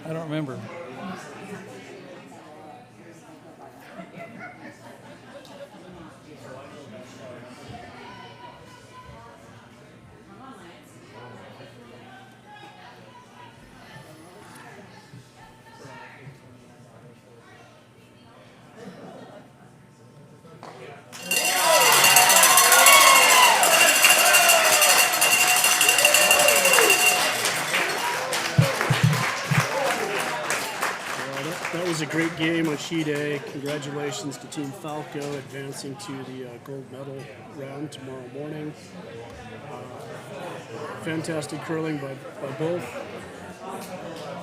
I don't remember. That was a great game on sheet A. Congratulations to Team Falco advancing to the gold medal round tomorrow morning. Fantastic curling by both.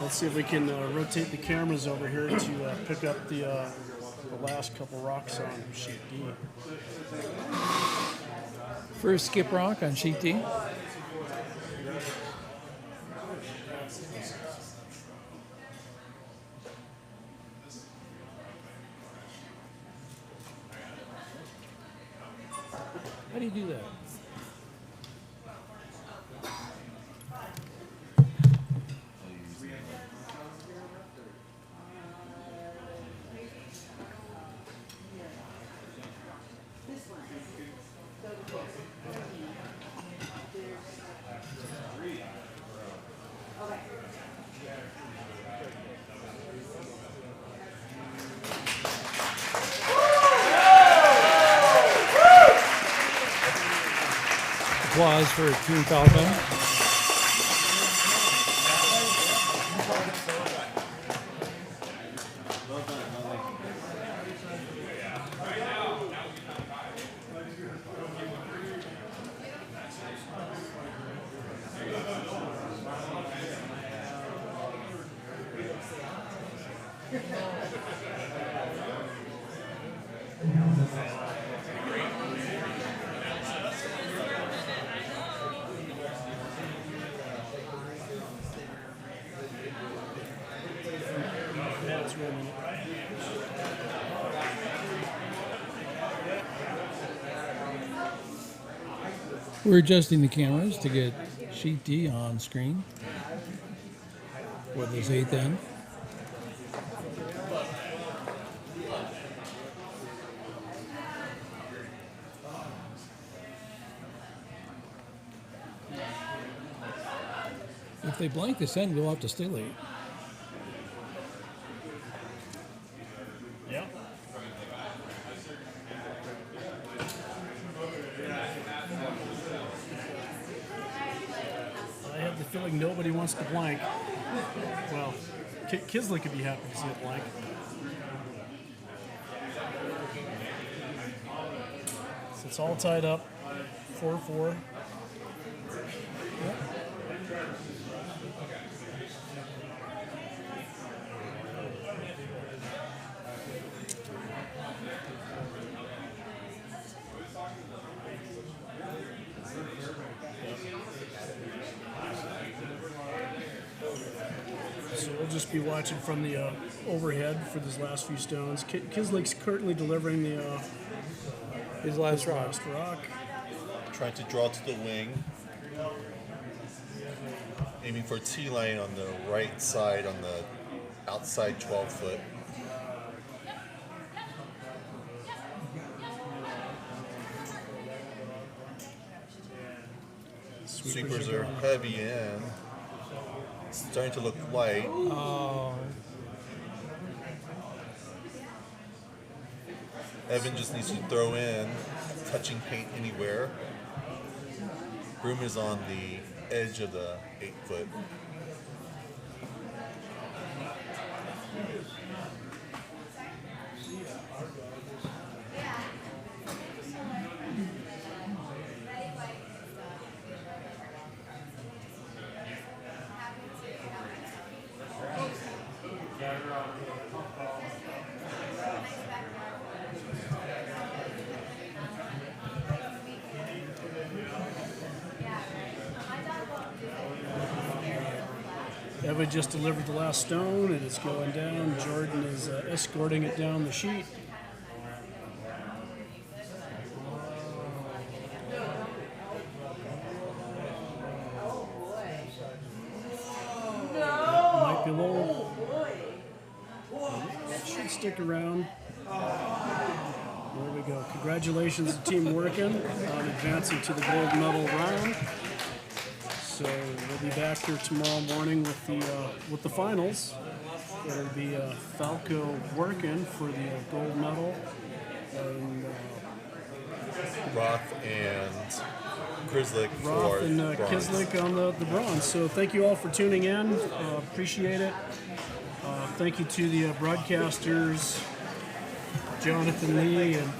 Let's see if we can rotate the cameras over here to pick up the last couple rocks on sheet D. First skip rock on sheet D. How do you do that? applause for Team Falcon. That's really We're adjusting the cameras to get sheet D on screen for this 8th end. If they blank this end, we'll have to stay late. yeah. I have the feeling nobody wants to blank. Well, Kisley could be happy to see it blank. So it's all tied up, 4-4. So we'll just be watching from the overhead for these last few stones. Kisley's currently delivering the His last rock. last rock. Trying to draw to the wing. Aiming for T-line on the right side on the outside 12 foot. Sweepers are heavy in. Starting to look light. Oh, Evan just needs to throw in, touching paint anywhere. Broom is on the edge of the 8 foot. Eva just delivered the last stone and it's going down. Jordan is escorting it down the sheet. Might be low. Should stick around. There we go. Congratulations to Team Working on advancing to the gold medal round. So we'll be back here tomorrow morning with the finals. It'll be Falco Working for the gold medal, and Roth and Grizzlick Roth for and bronze. Kislick on the bronze. So thank you all for tuning in. Appreciate it. Thank you to the broadcasters, Jonathan Lee and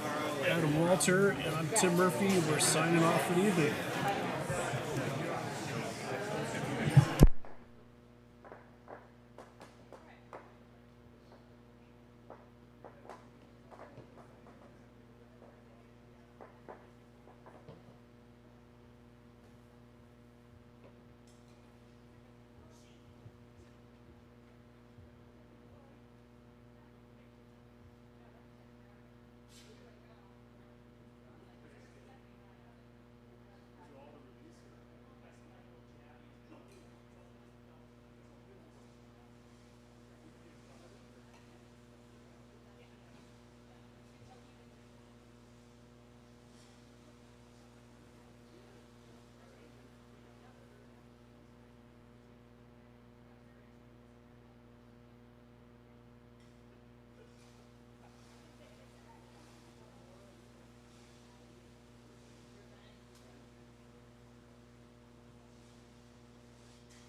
Adam Walter. And I'm Tim Murphy. We're signing off for the evening.